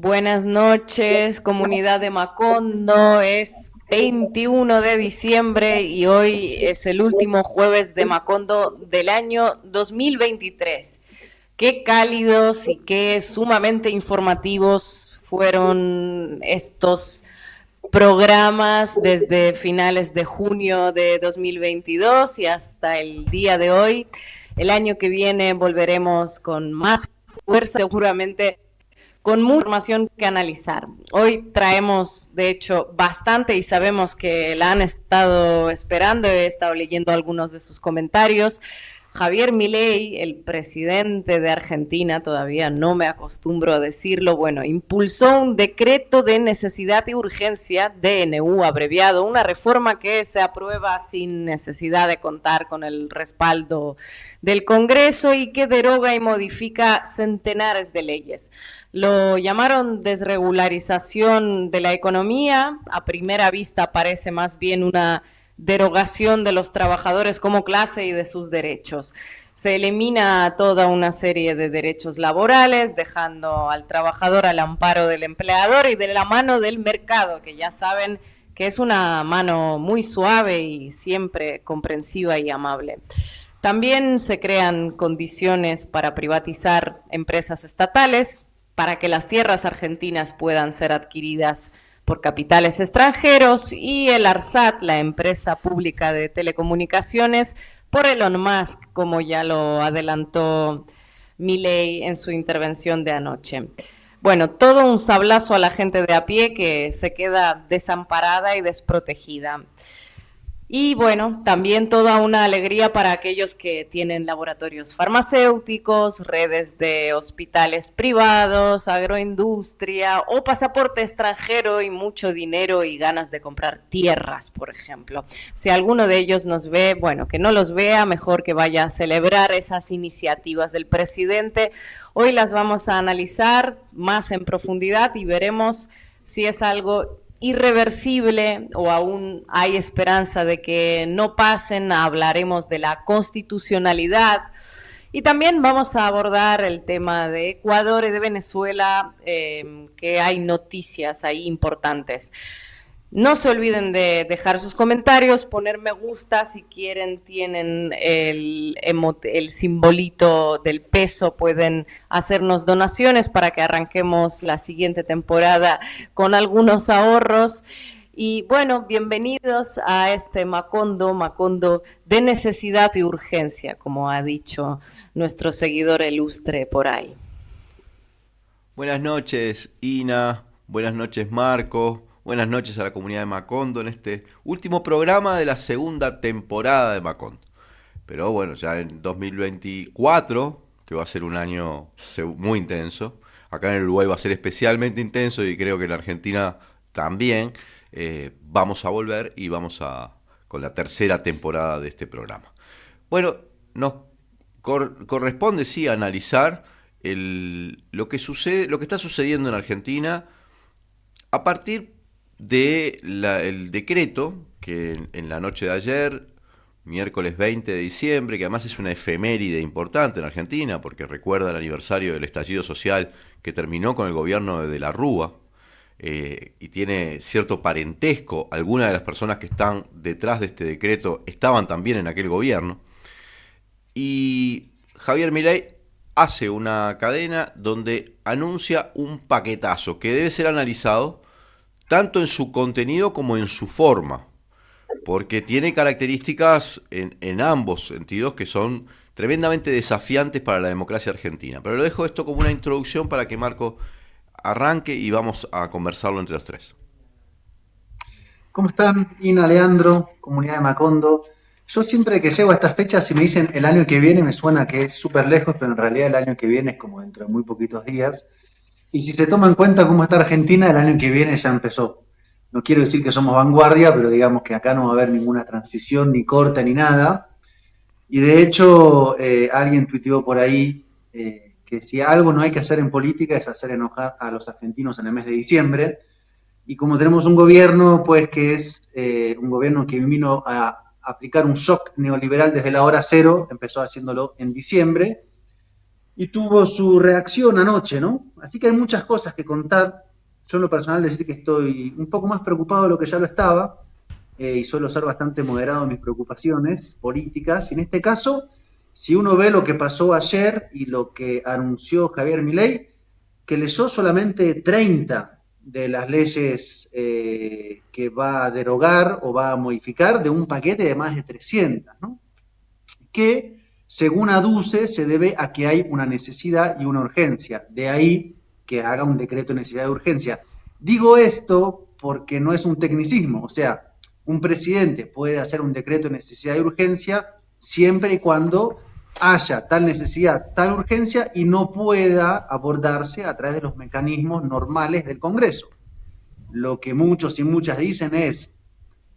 Buenas noches, comunidad de Macondo. Es 21 de diciembre y hoy es el último jueves de Macondo del año 2023. Qué cálidos y qué sumamente informativos fueron estos programas desde finales de junio de 2022 y hasta el día de hoy. El año que viene volveremos con más fuerza, seguramente con mucha información que analizar. Hoy traemos, de hecho, bastante y sabemos que la han estado esperando. He estado leyendo algunos de sus comentarios. Javier Milei, el presidente de Argentina, todavía no me acostumbro a decirlo, bueno, impulsó un decreto de necesidad y urgencia, DNU abreviado, una reforma que se aprueba sin necesidad de contar con el respaldo del Congreso y que deroga y modifica centenares de leyes. Lo llamaron desregularización de la economía. A primera vista parece más bien una derogación de los trabajadores como clase y de sus derechos. Se elimina toda una serie de derechos laborales, dejando al trabajador al amparo del empleador y de la mano del mercado, que ya saben que es una mano muy suave y siempre comprensiva y amable. También se crean condiciones para privatizar empresas estatales, para que las tierras argentinas puedan ser adquiridas por capitales extranjeros, y el ARSAT, la empresa pública de telecomunicaciones, por Elon Musk, como ya lo adelantó Milei en su intervención de anoche. Bueno, todo un sablazo a la gente de a pie que se queda desamparada y desprotegida. Y bueno, también toda una alegría para aquellos que tienen laboratorios farmacéuticos, redes de hospitales privados, agroindustria o pasaporte extranjero y mucho dinero y ganas de comprar tierras, por ejemplo. Si alguno de ellos nos ve, bueno, que no los vea, mejor que vaya a celebrar esas iniciativas del presidente. Hoy las vamos a analizar más en profundidad y veremos si es algo irreversible o aún hay esperanza de que no pasen. Hablaremos de la constitucionalidad y también vamos a abordar el tema de Ecuador y de Venezuela, que hay noticias ahí importantes. No se olviden de dejar sus comentarios, poner me gusta, si quieren tienen el simbolito del peso, pueden hacernos donaciones para que arranquemos la siguiente temporada con algunos ahorros. Y bueno, bienvenidos a este Macondo de necesidad y urgencia, como ha dicho nuestro seguidor ilustre por ahí. Buenas noches, Ina. Buenas noches, Marco. Buenas noches a la comunidad de Macondo en este último programa de la segunda temporada de Macondo. Pero bueno, ya en 2024, que va a ser un año muy intenso, acá en el Uruguay va a ser especialmente intenso y creo que en Argentina también, vamos a volver y con la tercera temporada de este programa. Bueno, nos corresponde sí analizar lo que sucede, lo que está sucediendo en Argentina a partir del decreto que en la noche de ayer, miércoles 20 de diciembre, que además es una efeméride importante en Argentina porque recuerda el aniversario del estallido social que terminó con el gobierno de la Rúa, y tiene cierto parentesco. Algunas de las personas que están detrás de este decreto estaban también en aquel gobierno. Y Javier Milei hace una cadena donde anuncia un paquetazo que debe ser analizado tanto en su contenido como en su forma, porque tiene características en ambos sentidos que son tremendamente desafiantes para la democracia argentina. Pero lo dejo esto como una introducción para que Marco arranque y vamos a conversarlo entre los tres. ¿Cómo están? Ina, Leandro, comunidad de Macondo. Yo siempre que llego a estas fechas, si me dicen el año que viene, me suena que es súper lejos, pero en realidad el año que viene es como dentro de muy poquitos días. Y si se toma en cuenta cómo está Argentina, el año que viene ya empezó. No quiero decir que somos vanguardia, pero digamos que acá no va a haber ninguna transición, ni corta, ni nada. Y de hecho, alguien tuiteó por ahí que si algo no hay que hacer en política es hacer enojar a los argentinos en el mes de diciembre. Y como tenemos un gobierno, pues que es un gobierno que vino a aplicar un shock neoliberal desde la hora cero, empezó haciéndolo en diciembre, y tuvo su reacción anoche, ¿no? Así que hay muchas cosas que contar. Yo en lo personal decir que estoy un poco más preocupado de lo que ya lo estaba, y suelo ser bastante moderado en mis preocupaciones políticas. Y en este caso, si uno ve lo que pasó ayer y lo que anunció Javier Milei, que leyó solamente 30 de las leyes que va a derogar o va a modificar de un paquete de más de 300, ¿no? Que según aduce se debe a que hay una necesidad y una urgencia. De ahí que haga un decreto de necesidad de urgencia. Digo esto porque no es un tecnicismo, o sea, un presidente puede hacer un decreto de necesidad de urgencia siempre y cuando haya tal necesidad, tal urgencia y no pueda abordarse a través de los mecanismos normales del Congreso. Lo que muchos y muchas dicen es,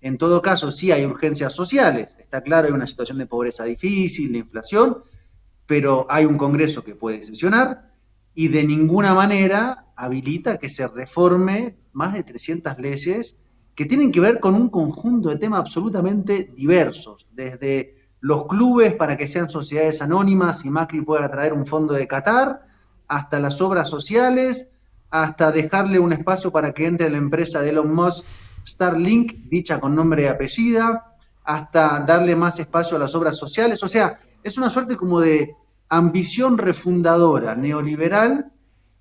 en todo caso, sí hay urgencias sociales. Está claro, hay una situación de pobreza difícil, de inflación, pero hay un Congreso que puede sesionar y de ninguna manera habilita que se reforme más de 300 leyes que tienen que ver con un conjunto de temas absolutamente diversos, desde los clubes para que sean sociedades anónimas y Macri pueda traer un fondo de Qatar, hasta las obras sociales, hasta dejarle un espacio para que entre la empresa de Elon Musk, Starlink, dicha con nombre y apellido, hasta darle más espacio a las obras sociales. O sea, es una suerte como de ambición refundadora neoliberal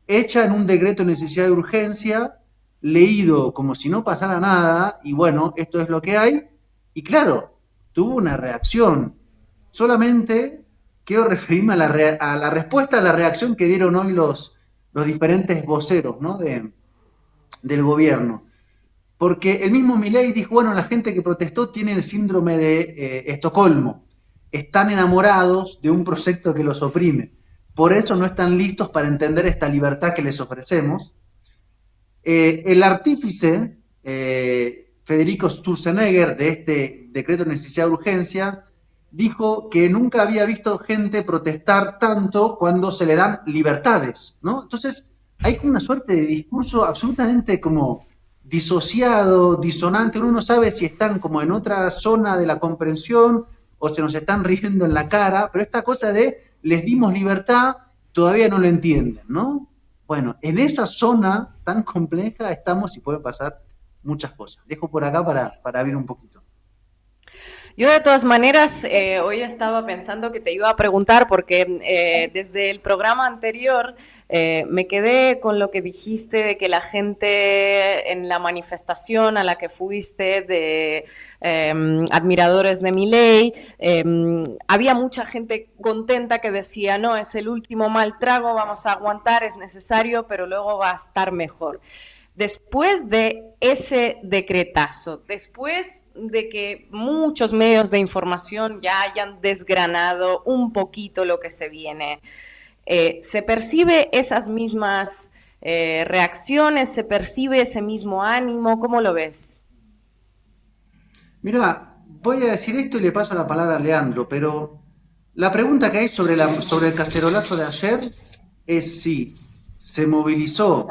hecha en un decreto de necesidad de urgencia, leído como si no pasara nada, y bueno, esto es lo que hay, y claro, tuvo una reacción. Solamente quiero referirme a la respuesta, a la reacción que dieron hoy los diferentes voceros, ¿no? Del gobierno. Porque el mismo Milei dijo, bueno, la gente que protestó tiene el síndrome de Estocolmo, están enamorados de un proyecto que los oprime, por eso no están listos para entender esta libertad que les ofrecemos. El artífice, Federico Sturzenegger, de este decreto de necesidad de urgencia, dijo que nunca había visto gente protestar tanto cuando se le dan libertades, ¿no? Entonces, hay como una suerte de discurso absolutamente como disociado, disonante, uno no sabe si están como en otra zona de la comprensión o se nos están riendo en la cara, pero esta cosa de les dimos libertad todavía no lo entienden, ¿no? Bueno, en esa zona tan compleja estamos y pueden pasar muchas cosas. Dejo por acá para ver un poquito. Yo de todas maneras, hoy estaba pensando que te iba a preguntar porque desde el programa anterior me quedé con lo que dijiste de que la gente en la manifestación a la que fuiste de admiradores de Milei, había mucha gente contenta que decía, no, es el último mal trago, vamos a aguantar, es necesario, pero luego va a estar mejor. Después de ese decretazo, después de que muchos medios de información ya hayan desgranado un poquito lo que se viene, ¿se percibe esas mismas reacciones? ¿Se percibe ese mismo ánimo? ¿Cómo lo ves? Mira, voy a decir esto y le paso la palabra a Leandro, pero la pregunta que hay sobre el cacerolazo de ayer es si se movilizó.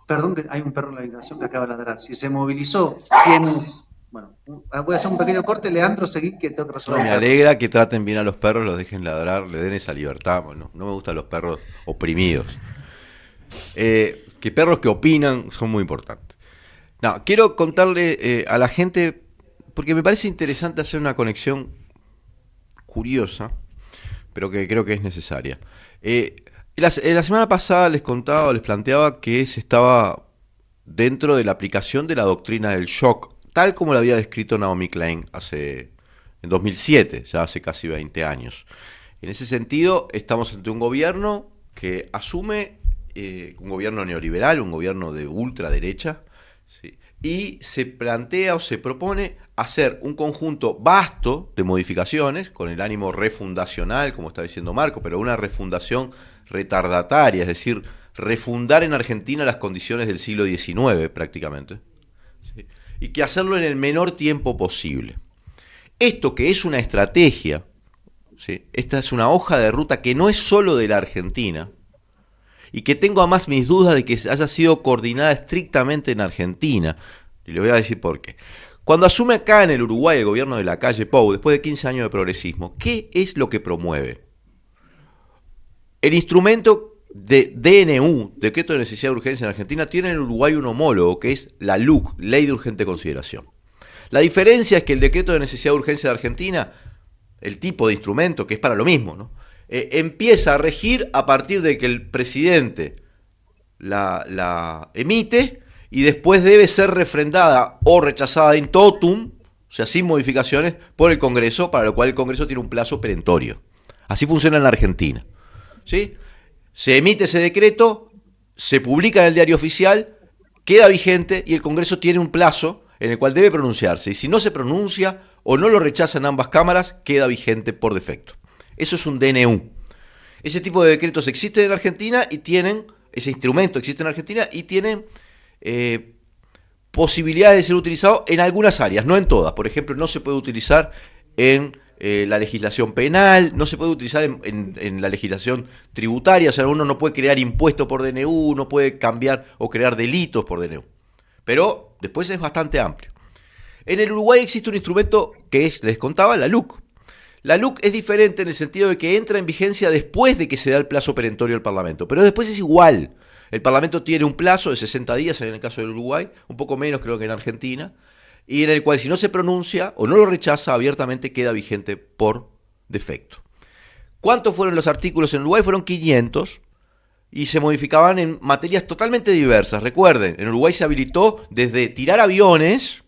Perdón, que hay un perro en la habitación que acaba de ladrar. Si se movilizó, ¿quiénes? Bueno, voy a hacer un pequeño corte. Leandro, seguí que tengo que No, resolver me el perro. alegra que traten bien a los perros, los dejen ladrar, le den esa libertad. Bueno, no me gustan los perros oprimidos. Que perros que opinan son muy importantes. No, quiero contarle a la gente, porque me parece interesante hacer una conexión curiosa, pero que creo que es necesaria. La semana pasada les contaba, les planteaba que se estaba dentro de la aplicación de la doctrina del shock, tal como la había descrito Naomi Klein en 2007, ya hace casi 20 años. En ese sentido, estamos ante un gobierno que asume, un gobierno neoliberal, un gobierno de ultraderecha, ¿sí? Y se plantea o se propone hacer un conjunto vasto de modificaciones con el ánimo refundacional, como está diciendo Marco, pero una refundación retardataria, es decir, refundar en Argentina las condiciones del siglo XIX prácticamente, ¿sí? Y que hacerlo en el menor tiempo posible. Esto que es una estrategia, ¿sí? Esta es una hoja de ruta que no es solo de la Argentina, y que tengo además mis dudas de que haya sido coordinada estrictamente en Argentina. Y le voy a decir por qué. Cuando asume acá en el Uruguay el gobierno de Lacalle Pou, después de 15 años de progresismo, ¿qué es lo que promueve? El instrumento de DNU, Decreto de Necesidad de Urgencia en Argentina, tiene en Uruguay un homólogo, que es la LUC, Ley de Urgente Consideración. La diferencia es que el Decreto de Necesidad de Urgencia de Argentina, el tipo de instrumento, que es para lo mismo, ¿no? Empieza a regir a partir de que el presidente la emite y después debe ser refrendada o rechazada in totum, o sea, sin modificaciones, por el Congreso, para lo cual el Congreso tiene un plazo perentorio. Así funciona en la Argentina, ¿sí? Se emite ese decreto, se publica en el Diario Oficial, queda vigente y el Congreso tiene un plazo en el cual debe pronunciarse. Y si no se pronuncia o no lo rechazan ambas cámaras, queda vigente por defecto. Eso es un DNU. Ese tipo de decretos existen en Argentina y tienen, ese instrumento existe en Argentina y tienen posibilidades de ser utilizado en algunas áreas, no en todas. Por ejemplo, no se puede utilizar en la legislación penal, no se puede utilizar en la legislación tributaria, o sea, uno no puede crear impuestos por DNU, no puede cambiar o crear delitos por DNU. Pero después es bastante amplio. En el Uruguay existe un instrumento que es, les contaba, la LUC. La LUC es diferente en el sentido de que entra en vigencia después de que se da el plazo perentorio del Parlamento, pero después es igual. El Parlamento tiene un plazo de 60 días en el caso del Uruguay, un poco menos creo que en Argentina, y en el cual si no se pronuncia o no lo rechaza abiertamente queda vigente por defecto. ¿Cuántos fueron los artículos en Uruguay? Fueron 500 y se modificaban en materias totalmente diversas. Recuerden, en Uruguay se habilitó desde tirar aviones,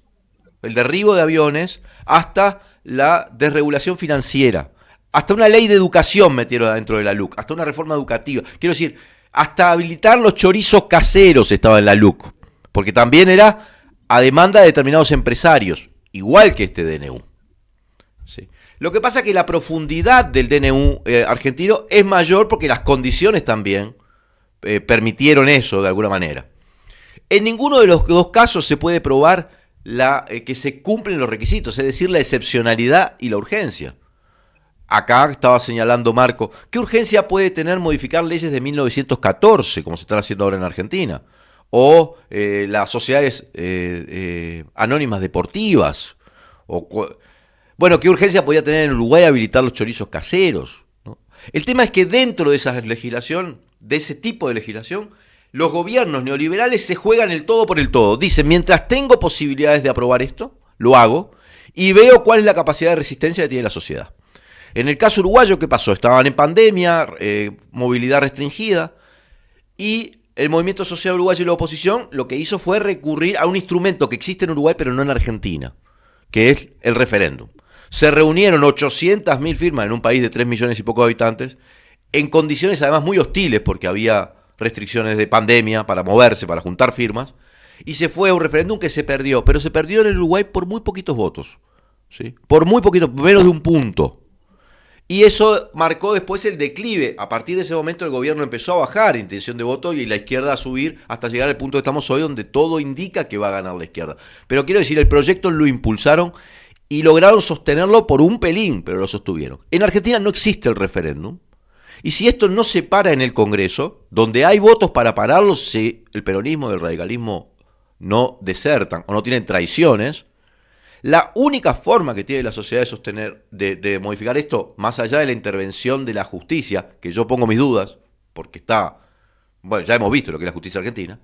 el derribo de aviones, hasta la desregulación financiera. Hasta una ley de educación metieron dentro de la LUC, hasta una reforma educativa. Quiero decir, hasta habilitar los chorizos caseros estaba en la LUC, porque también era a demanda de determinados empresarios, igual que este DNU. ¿Sí? Lo que pasa es que la profundidad del DNU argentino es mayor porque las condiciones también permitieron eso de alguna manera. En ninguno de los dos casos se puede probar que se cumplen los requisitos, es decir, la excepcionalidad y la urgencia. Acá estaba señalando Marco, ¿qué urgencia puede tener modificar leyes de 1914, como se están haciendo ahora en Argentina? O las sociedades anónimas deportivas. Bueno, ¿qué urgencia podía tener en Uruguay habilitar los chorizos caseros? ¿No? El tema es que dentro de esa legislación, de ese tipo de legislación, los gobiernos neoliberales se juegan el todo por el todo. Dicen, mientras tengo posibilidades de aprobar esto, lo hago, y veo cuál es la capacidad de resistencia que tiene la sociedad. En el caso uruguayo, ¿qué pasó? Estaban en pandemia, movilidad restringida, y el movimiento social uruguayo y la oposición lo que hizo fue recurrir a un instrumento que existe en Uruguay pero no en Argentina, que es el referéndum. Se reunieron 800.000 firmas en un país de 3 millones y poco de habitantes, en condiciones además muy hostiles porque había restricciones de pandemia para moverse, para juntar firmas, y se fue a un referéndum que se perdió, pero se perdió en el Uruguay por muy poquitos votos, ¿sí? Por muy poquito, menos de un punto. Y eso marcó después el declive. A partir de ese momento el gobierno empezó a bajar intención de voto y la izquierda a subir hasta llegar al punto que estamos hoy, donde todo indica que va a ganar la izquierda. Pero quiero decir, el proyecto lo impulsaron y lograron sostenerlo por un pelín, pero lo sostuvieron. En Argentina no existe el referéndum. Y si esto no se para en el Congreso, donde hay votos para pararlo, si el peronismo y el radicalismo no desertan o no tienen traiciones, la única forma que tiene la sociedad de sostener, de modificar esto, más allá de la intervención de la justicia, que yo pongo mis dudas, porque ya hemos visto lo que es la justicia argentina,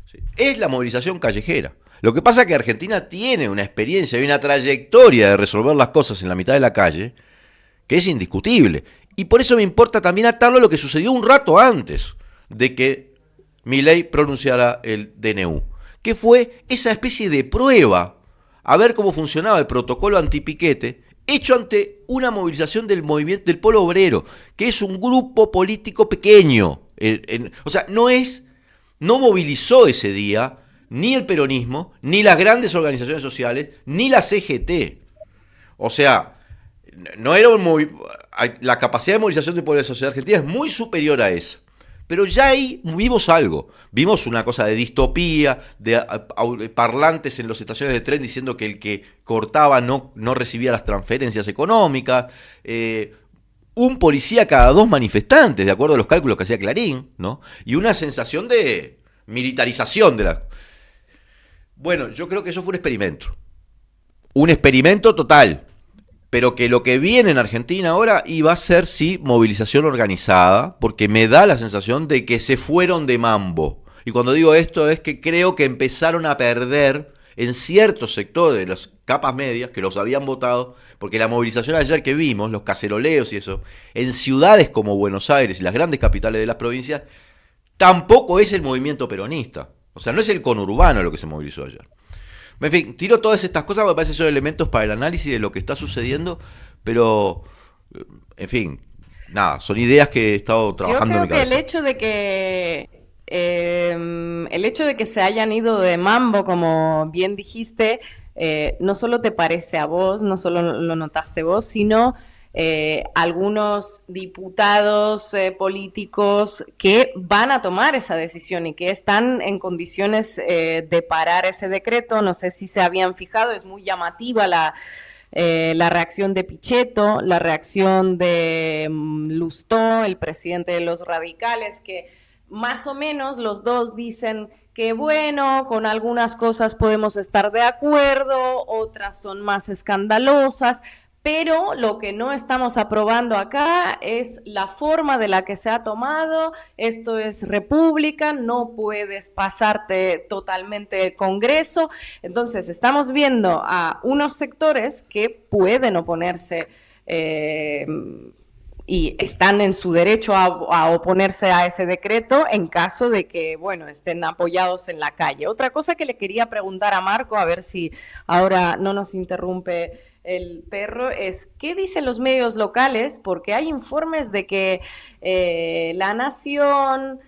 ¿sí?, es la movilización callejera. Lo que pasa es que Argentina tiene una experiencia y una trayectoria de resolver las cosas en la mitad de la calle, que es indiscutible. Y por eso me importa también atarlo a lo que sucedió un rato antes de que Milei pronunciara el DNU, que fue esa especie de prueba a ver cómo funcionaba el protocolo antipiquete, hecho ante una movilización del movimiento del Polo Obrero, que es un grupo político pequeño. O sea, no movilizó ese día ni el peronismo, ni las grandes organizaciones sociales, ni la CGT. O sea, no era la capacidad de movilización de la sociedad argentina es muy superior a esa. Pero ya ahí vimos algo. Vimos una cosa de distopía, de parlantes en las estaciones de tren diciendo que el que cortaba no recibía las transferencias económicas. Un policía cada 2 manifestantes, de acuerdo a los cálculos que hacía Clarín, ¿no? Y una sensación de militarización de la... Bueno, yo creo que eso fue un experimento. Un experimento total. pero que lo que viene en Argentina ahora iba a ser, sí, movilización organizada, porque me da la sensación de que se fueron de mambo. Y cuando digo esto es que creo que empezaron a perder en ciertos sectores de las capas medias que los habían votado, porque la movilización ayer que vimos, los caceroleos y eso, en ciudades como Buenos Aires y las grandes capitales de las provincias, tampoco es el movimiento peronista. O sea, no es el conurbano lo que se movilizó ayer. En fin, tiro todas estas cosas porque me parece que son elementos para el análisis de lo que está sucediendo, pero, en fin, nada, son ideas que he estado trabajando en mi Yo creo que cabeza. el hecho de que se hayan ido de mambo, como bien dijiste, no solo te parece a vos, no solo lo notaste vos, sino algunos diputados políticos que van a tomar esa decisión y que están en condiciones de parar ese decreto. No sé si se habían fijado, es muy llamativa la reacción de Pichetto, la reacción de Lustó, el presidente de los radicales, que más o menos los dos dicen que bueno, con algunas cosas podemos estar de acuerdo, otras son más escandalosas, pero lo que no estamos aprobando acá es la forma de la que se ha tomado. Esto es república, no puedes pasarte totalmente el Congreso. Entonces estamos viendo a unos sectores que pueden oponerse y están en su derecho a oponerse a ese decreto en caso de que, bueno, estén apoyados en la calle. Otra cosa que le quería preguntar a Marco, a ver si ahora no nos interrumpe el perro, es ¿qué dicen los medios locales? Porque hay informes de que La Nación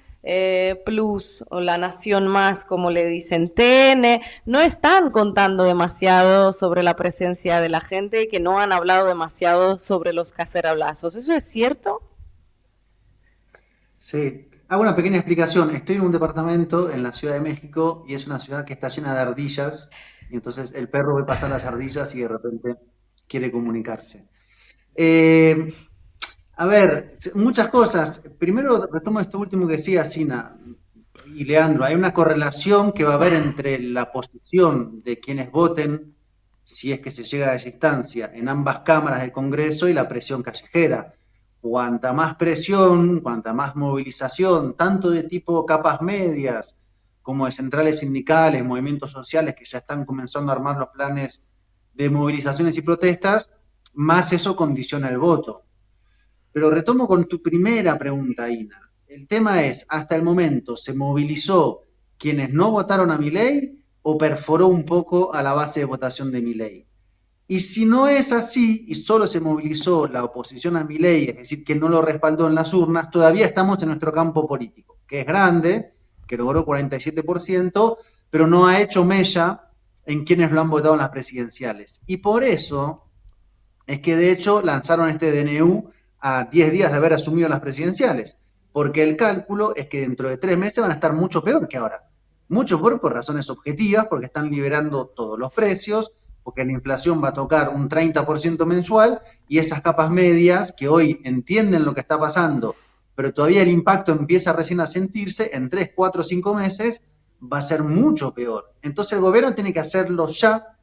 Plus o La Nación Más, como le dicen, TN, no están contando demasiado sobre la presencia de la gente y que no han hablado demasiado sobre los cacerolazos. ¿Eso es cierto? Sí, hago una pequeña explicación. Estoy en un departamento en la Ciudad de México y es una ciudad que está llena de ardillas y entonces el perro ve pasar las ardillas y de repente quiere comunicarse. Eh, a ver, muchas cosas. Primero retomo esto último que decía Sina y Leandro. Hay una correlación que va a haber entre la posición de quienes voten, si es que se llega a esa instancia, en ambas cámaras del Congreso y la presión callejera. Cuanta más presión, cuanta más movilización, tanto de tipo capas medias como de centrales sindicales, movimientos sociales que ya están comenzando a armar los planes de movilizaciones y protestas, más eso condiciona el voto. Pero retomo con tu primera pregunta, Ina. El tema es, hasta el momento, ¿se movilizó quienes no votaron a Milei o perforó un poco a la base de votación de Milei? Y si no es así y solo se movilizó la oposición a Milei, es decir, que no lo respaldó en las urnas, todavía estamos en nuestro campo político, que es grande, que logró 47%, pero no ha hecho mella en quienes lo han votado en las presidenciales. Y por eso es que de hecho lanzaron este DNU a 10 días de haber asumido las presidenciales, porque el cálculo es que dentro de 3 meses van a estar mucho peor que ahora. Mucho peor por razones objetivas, porque están liberando todos los precios, porque la inflación va a tocar un 30% mensual y esas capas medias que hoy entienden lo que está pasando, pero todavía el impacto empieza recién a sentirse, en 3, 4, 5 meses va a ser mucho peor. Entonces el gobierno tiene que hacerlo ya,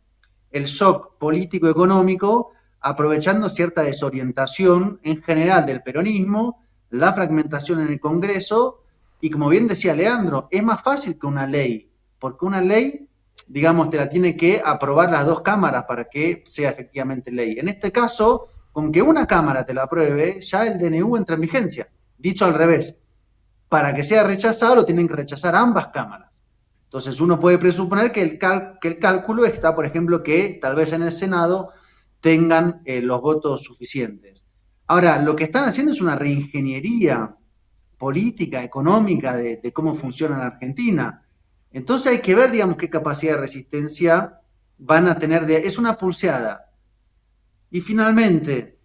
el shock político-económico, aprovechando cierta desorientación en general del peronismo, la fragmentación en el Congreso, y como bien decía Leandro, es más fácil que una ley, porque una ley, digamos, te la tiene que aprobar las dos cámaras para que sea efectivamente ley. En este caso, con que una cámara te la apruebe, ya el DNU entra en vigencia. Dicho al revés, para que sea rechazado lo tienen que rechazar ambas cámaras. Entonces uno puede presuponer que el cálculo está, por ejemplo, que tal vez en el Senado tengan los votos suficientes. Ahora, lo que están haciendo es una reingeniería política, económica de cómo funciona en Argentina. Entonces hay que ver, digamos, qué capacidad de resistencia van a tener. Es una pulseada. Y finalmente,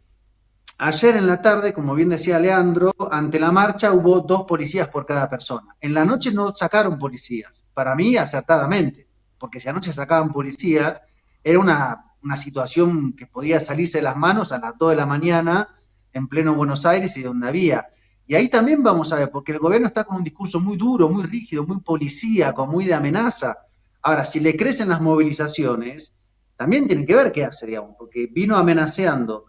ayer en la tarde, como bien decía Leandro, ante la marcha hubo 2 policías por cada persona. En la noche no sacaron policías, para mí acertadamente, porque si anoche sacaban policías, era una situación que podía salirse de las manos a las 2 de la mañana en pleno Buenos Aires y donde había. Y ahí también vamos a ver, porque el gobierno está con un discurso muy duro, muy rígido, muy policíaco, muy de amenaza. Ahora, si le crecen las movilizaciones, también tiene que ver qué hace, digamos, porque vino amenazando,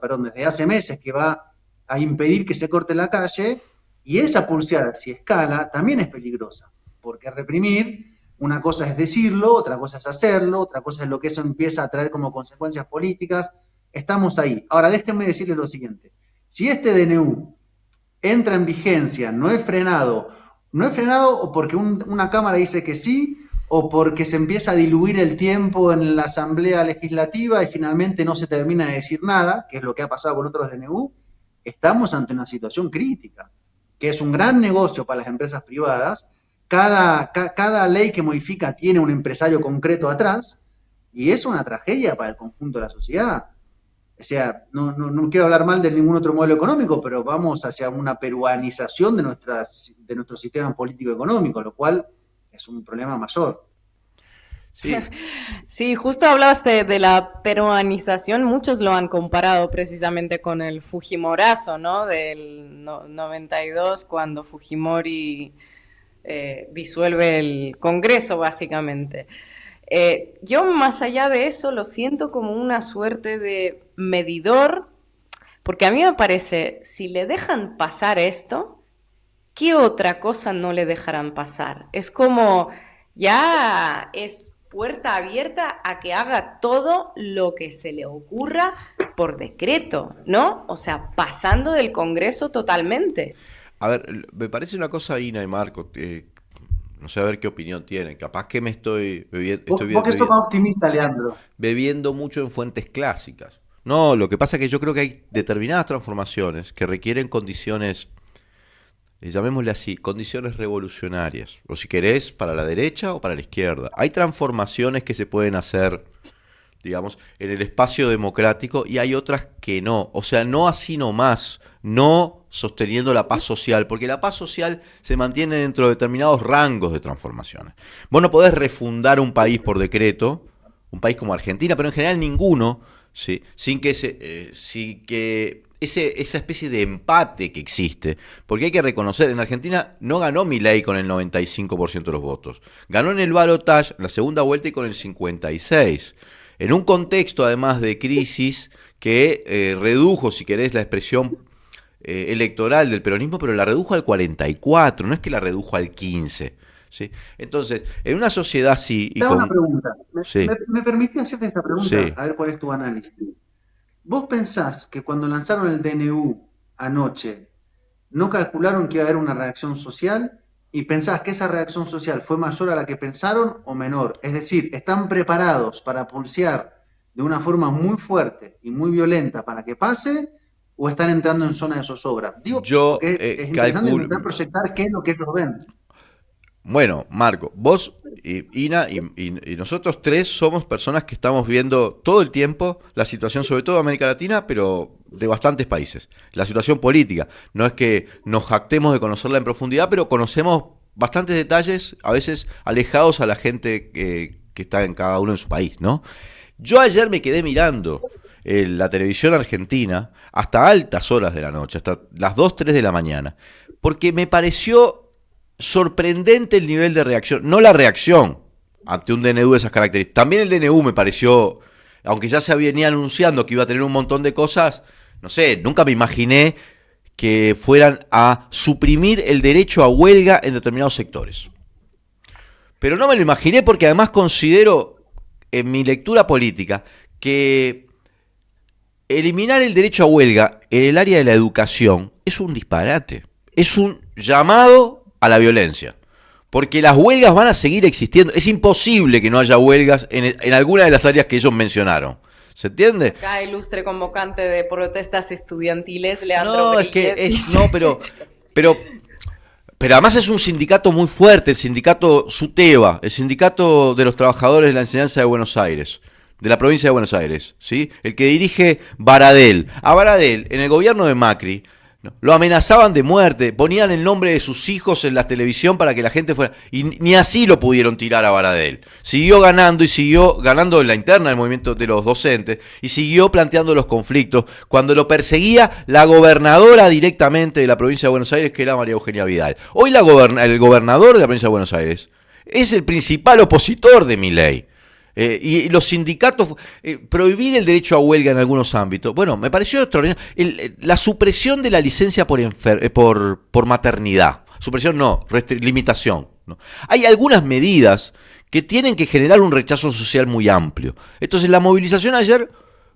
perdón, desde hace meses que va a impedir que se corte la calle, y esa pulseada, si escala, también es peligrosa, porque reprimir, una cosa es decirlo, otra cosa es hacerlo, otra cosa es lo que eso empieza a traer como consecuencias políticas. Estamos ahí. Ahora, déjenme decirles lo siguiente. Si este DNU entra en vigencia, no es frenado o porque una Cámara dice que sí, o porque se empieza a diluir el tiempo en la Asamblea Legislativa y finalmente no se termina de decir nada, que es lo que ha pasado con otros DNU, estamos ante una situación crítica, que es un gran negocio para las empresas privadas. Cada ley que modifica tiene un empresario concreto atrás y es una tragedia para el conjunto de la sociedad. O sea, no quiero hablar mal de ningún otro modelo económico, pero vamos hacia una peruanización de nuestro sistema político-económico, lo cual es un problema mayor. Sí, Sí, justo hablabas de la peruanización, muchos lo han comparado precisamente con el Fujimorazo, ¿no? Del 92, cuando Fujimori disuelve el Congreso, básicamente. Yo más allá de eso lo siento como una suerte de medidor, porque a mí me parece, si le dejan pasar esto, ¿qué otra cosa no le dejarán pasar? Es como, ya es puerta abierta a que haga todo lo que se le ocurra por decreto, ¿no? O sea, pasando del Congreso totalmente. a ver, me parece una cosa, Ina y Marco, no sé a ver qué opinión tienen. Capaz que me estoy Vos que sos más optimista, Leandro. bebiendo mucho en fuentes clásicas. No, lo que pasa es que yo creo que hay determinadas transformaciones que requieren condiciones, llamémosle así, condiciones revolucionarias. O si querés, para la derecha o para la izquierda. Hay transformaciones que se pueden hacer, digamos, en el espacio democrático y hay otras que no. O sea, no así nomás, no sosteniendo la paz social, porque la paz social se mantiene dentro de determinados rangos de transformaciones. Vos no podés refundar un país por decreto, un país como Argentina, pero en general ninguno, ¿sí? Sin que esa especie de empate que existe, porque hay que reconocer, en Argentina no ganó Milei con el 95% de los votos, ganó en el balotaje la segunda vuelta y con el 56%. En un contexto, además, de crisis que redujo, si querés, la expresión electoral del peronismo, pero la redujo al 44%, no es que la redujo al 15%. ¿Sí? Entonces, en una sociedad así y Te hago una con... pregunta. Sí, ¿Me permitís hacerte esta pregunta? sí. A ver cuál es tu análisis. ¿Vos pensás que cuando lanzaron el DNU anoche, no calcularon que iba a haber una reacción social? ¿Y pensás que esa reacción social fue mayor a la que pensaron o menor? Es decir, ¿están preparados para pulsear de una forma muy fuerte y muy violenta para que pase? ¿O están entrando en zona de zozobra? Digo, Yo porque es interesante calculo... intentar proyectar qué es lo que ellos ven. Bueno, Marco, vos, Ina y nosotros tres somos personas que estamos viendo todo el tiempo la situación, sobre todo de América Latina, pero de bastantes países. La situación política. No es que nos jactemos de conocerla en profundidad, pero conocemos bastantes detalles, a veces alejados a la gente que está en cada uno en su país, ¿no? Yo ayer me quedé mirando la televisión argentina hasta altas horas de la noche, hasta las 2, 3 de la mañana, porque me pareció sorprendente el nivel de reacción, no la reacción ante un DNU de esas características. También el DNU me pareció, aunque ya se venía anunciando que iba a tener un montón de cosas, no sé, nunca me imaginé que fueran a suprimir el derecho a huelga en determinados sectores. Pero no me lo imaginé porque además considero, en mi lectura política, que eliminar el derecho a huelga en el área de la educación es un disparate. Es un llamado a la violencia. Porque las huelgas van a seguir existiendo. Es imposible que no haya huelgas en alguna de las áreas que ellos mencionaron. ¿Se entiende? Acá ilustre convocante de protestas estudiantiles, Leandro No, es Brillet, que dice. no, pero además es un sindicato muy fuerte, el sindicato SUTEBA, el sindicato de los trabajadores de la enseñanza de Buenos Aires, de la provincia de Buenos Aires, ¿sí? El que dirige Baradel. A Baradel, en el gobierno de Macri, no, lo amenazaban de muerte, ponían el nombre de sus hijos en la televisión para que la gente fuera... Y ni así lo pudieron tirar a Baradel. Siguió ganando y siguió ganando en la interna del movimiento de los docentes y siguió planteando los conflictos cuando lo perseguía la gobernadora directamente de la provincia de Buenos Aires, que era María Eugenia Vidal. Hoy el gobernador de la provincia de Buenos Aires es el principal opositor de Milei. Y los sindicatos, prohibir el derecho a huelga en algunos ámbitos. Bueno, me pareció extraordinario. La supresión de la licencia por maternidad. Supresión no, limitación. ¿No? Hay algunas medidas que tienen que generar un rechazo social muy amplio. Entonces la movilización ayer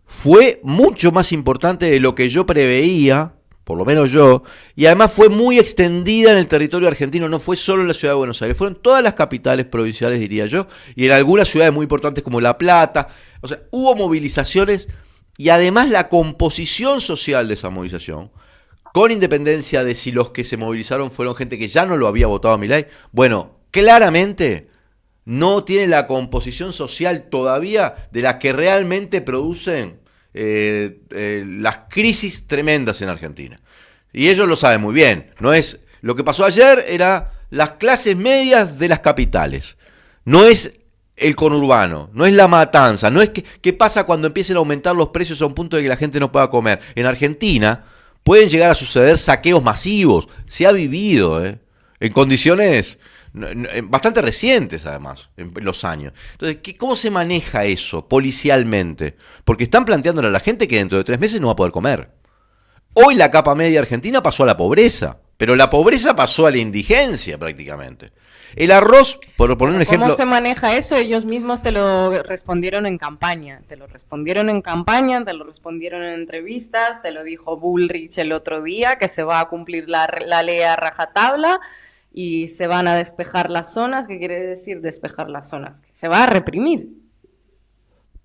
fue mucho más importante de lo que yo preveía, por lo menos yo, y además fue muy extendida en el territorio argentino, no fue solo en la ciudad de Buenos Aires, fueron todas las capitales provinciales, diría yo, y en algunas ciudades muy importantes como La Plata. O sea, hubo movilizaciones y además la composición social de esa movilización, con independencia de si los que se movilizaron fueron gente que ya no lo había votado a Milei, bueno, claramente no tiene la composición social todavía de la que realmente producen las crisis tremendas en Argentina. Y ellos lo saben muy bien. No es lo que pasó ayer, era las clases medias de las capitales. No es el conurbano, no es la matanza, no es qué pasa cuando empiecen a aumentar los precios a un punto de que la gente no pueda comer. En Argentina pueden llegar a suceder saqueos masivos. Se ha vivido, en condiciones bastante recientes, además, en los años. Entonces, ¿cómo se maneja eso policialmente? Porque están planteándole a la gente que dentro de 3 meses no va a poder comer. Hoy la capa media argentina pasó a la pobreza, pero la pobreza pasó a la indigencia prácticamente. El arroz, por poner un ejemplo... ¿Cómo se maneja eso? Ellos mismos te lo respondieron en campaña. Te lo respondieron en campaña, te lo respondieron en entrevistas, te lo dijo Bullrich el otro día, que se va a cumplir la ley a rajatabla y se van a despejar las zonas. ¿Qué quiere decir despejar las zonas? Que se va a reprimir.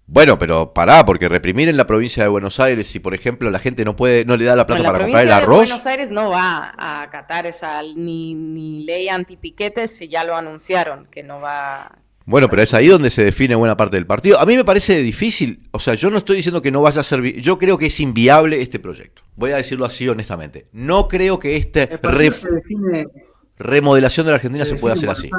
Bueno, pero pará, porque reprimir en la provincia de Buenos Aires, si por ejemplo la gente no le da la plata para comprar el arroz... La provincia de Buenos Aires no va a acatar esa ni ley antipiquetes, si ya lo anunciaron, que no va... Bueno, pero es ahí donde se define buena parte del partido. A mí me parece difícil, o sea, yo no estoy diciendo que no vaya a ser... Yo creo que es inviable este proyecto. Voy a decirlo así honestamente. No creo que remodelación de la Argentina se pueda hacer así.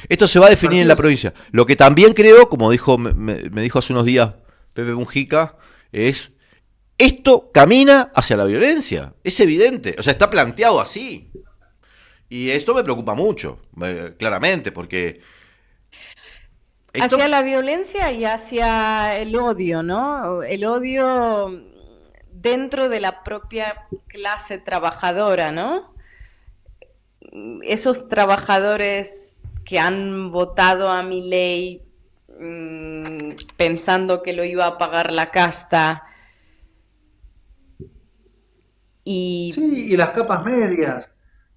Esto se va a definir en la provincia. Lo que también creo, como me dijo hace unos días Pepe Mujica, es esto camina hacia la violencia. Es evidente. O sea, está planteado así. Y esto me preocupa mucho, claramente, porque... Hacia la violencia y hacia el odio, ¿no? El odio dentro de la propia clase trabajadora, ¿no? Esos trabajadores que han votado a Milei pensando que lo iba a pagar la casta. Sí, y las capas medias.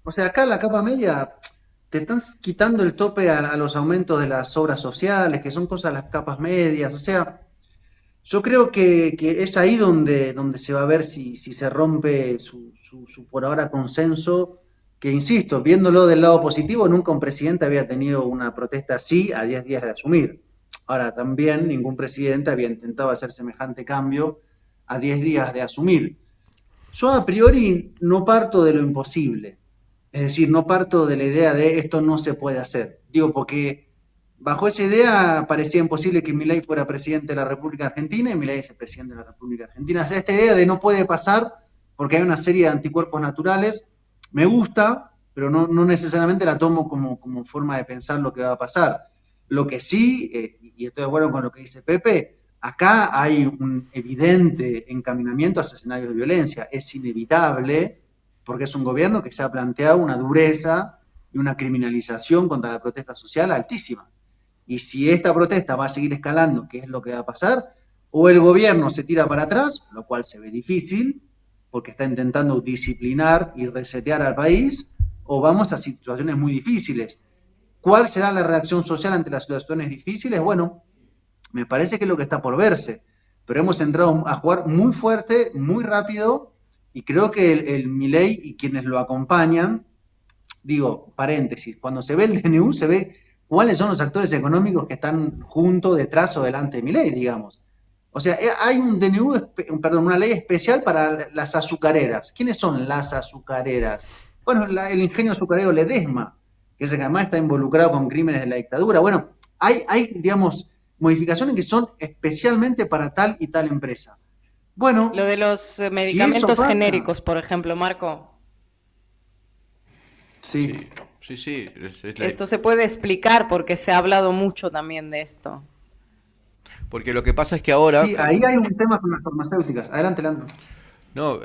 O sea, acá la capa media te están quitando el tope a los aumentos de las obras sociales, que son cosas de las capas medias. O sea, yo creo que es ahí donde se va a ver si se rompe su por ahora consenso, que insisto, viéndolo del lado positivo, nunca un presidente había tenido una protesta así a 10 días de asumir. Ahora, también ningún presidente había intentado hacer semejante cambio a 10 días de asumir. Yo a priori no parto de lo imposible, es decir, no parto de la idea de esto no se puede hacer. Digo, porque bajo esa idea parecía imposible que Milei fuera presidente de la República Argentina y Milei es el presidente de la República Argentina. O sea, esta idea de no puede pasar porque hay una serie de anticuerpos naturales, me gusta, pero no necesariamente la tomo como forma de pensar lo que va a pasar. Lo que sí, y estoy de acuerdo con lo que dice Pepe, acá hay un evidente encaminamiento hacia escenarios de violencia. Es inevitable, porque es un gobierno que se ha planteado una dureza y una criminalización contra la protesta social altísima. Y si esta protesta va a seguir escalando, ¿qué es lo que va a pasar? O el gobierno se tira para atrás, lo cual se ve difícil, porque está intentando disciplinar y resetear al país, o vamos a situaciones muy difíciles. ¿Cuál será la reacción social ante las situaciones difíciles? Bueno, me parece que es lo que está por verse, pero hemos entrado a jugar muy fuerte, muy rápido, y creo que el Milei y quienes lo acompañan, digo, paréntesis, cuando se ve el DNU se ve cuáles son los actores económicos que están junto, detrás o delante de Milei, digamos. O sea, hay un DNU, perdón, una ley especial para las azucareras. ¿Quiénes son las azucareras? Bueno, el ingenio azucarero Ledesma, que es el que además está involucrado con crímenes de la dictadura. Bueno, hay digamos, modificaciones que son especialmente para tal y tal empresa. Bueno, lo de los medicamentos genéricos, por ejemplo, Marco. Sí. Sí, sí. Esto se puede explicar porque se ha hablado mucho también de esto. Porque lo que pasa es que ahora, Sí, ahí hay un tema con las farmacéuticas. Adelante, Leandro. no,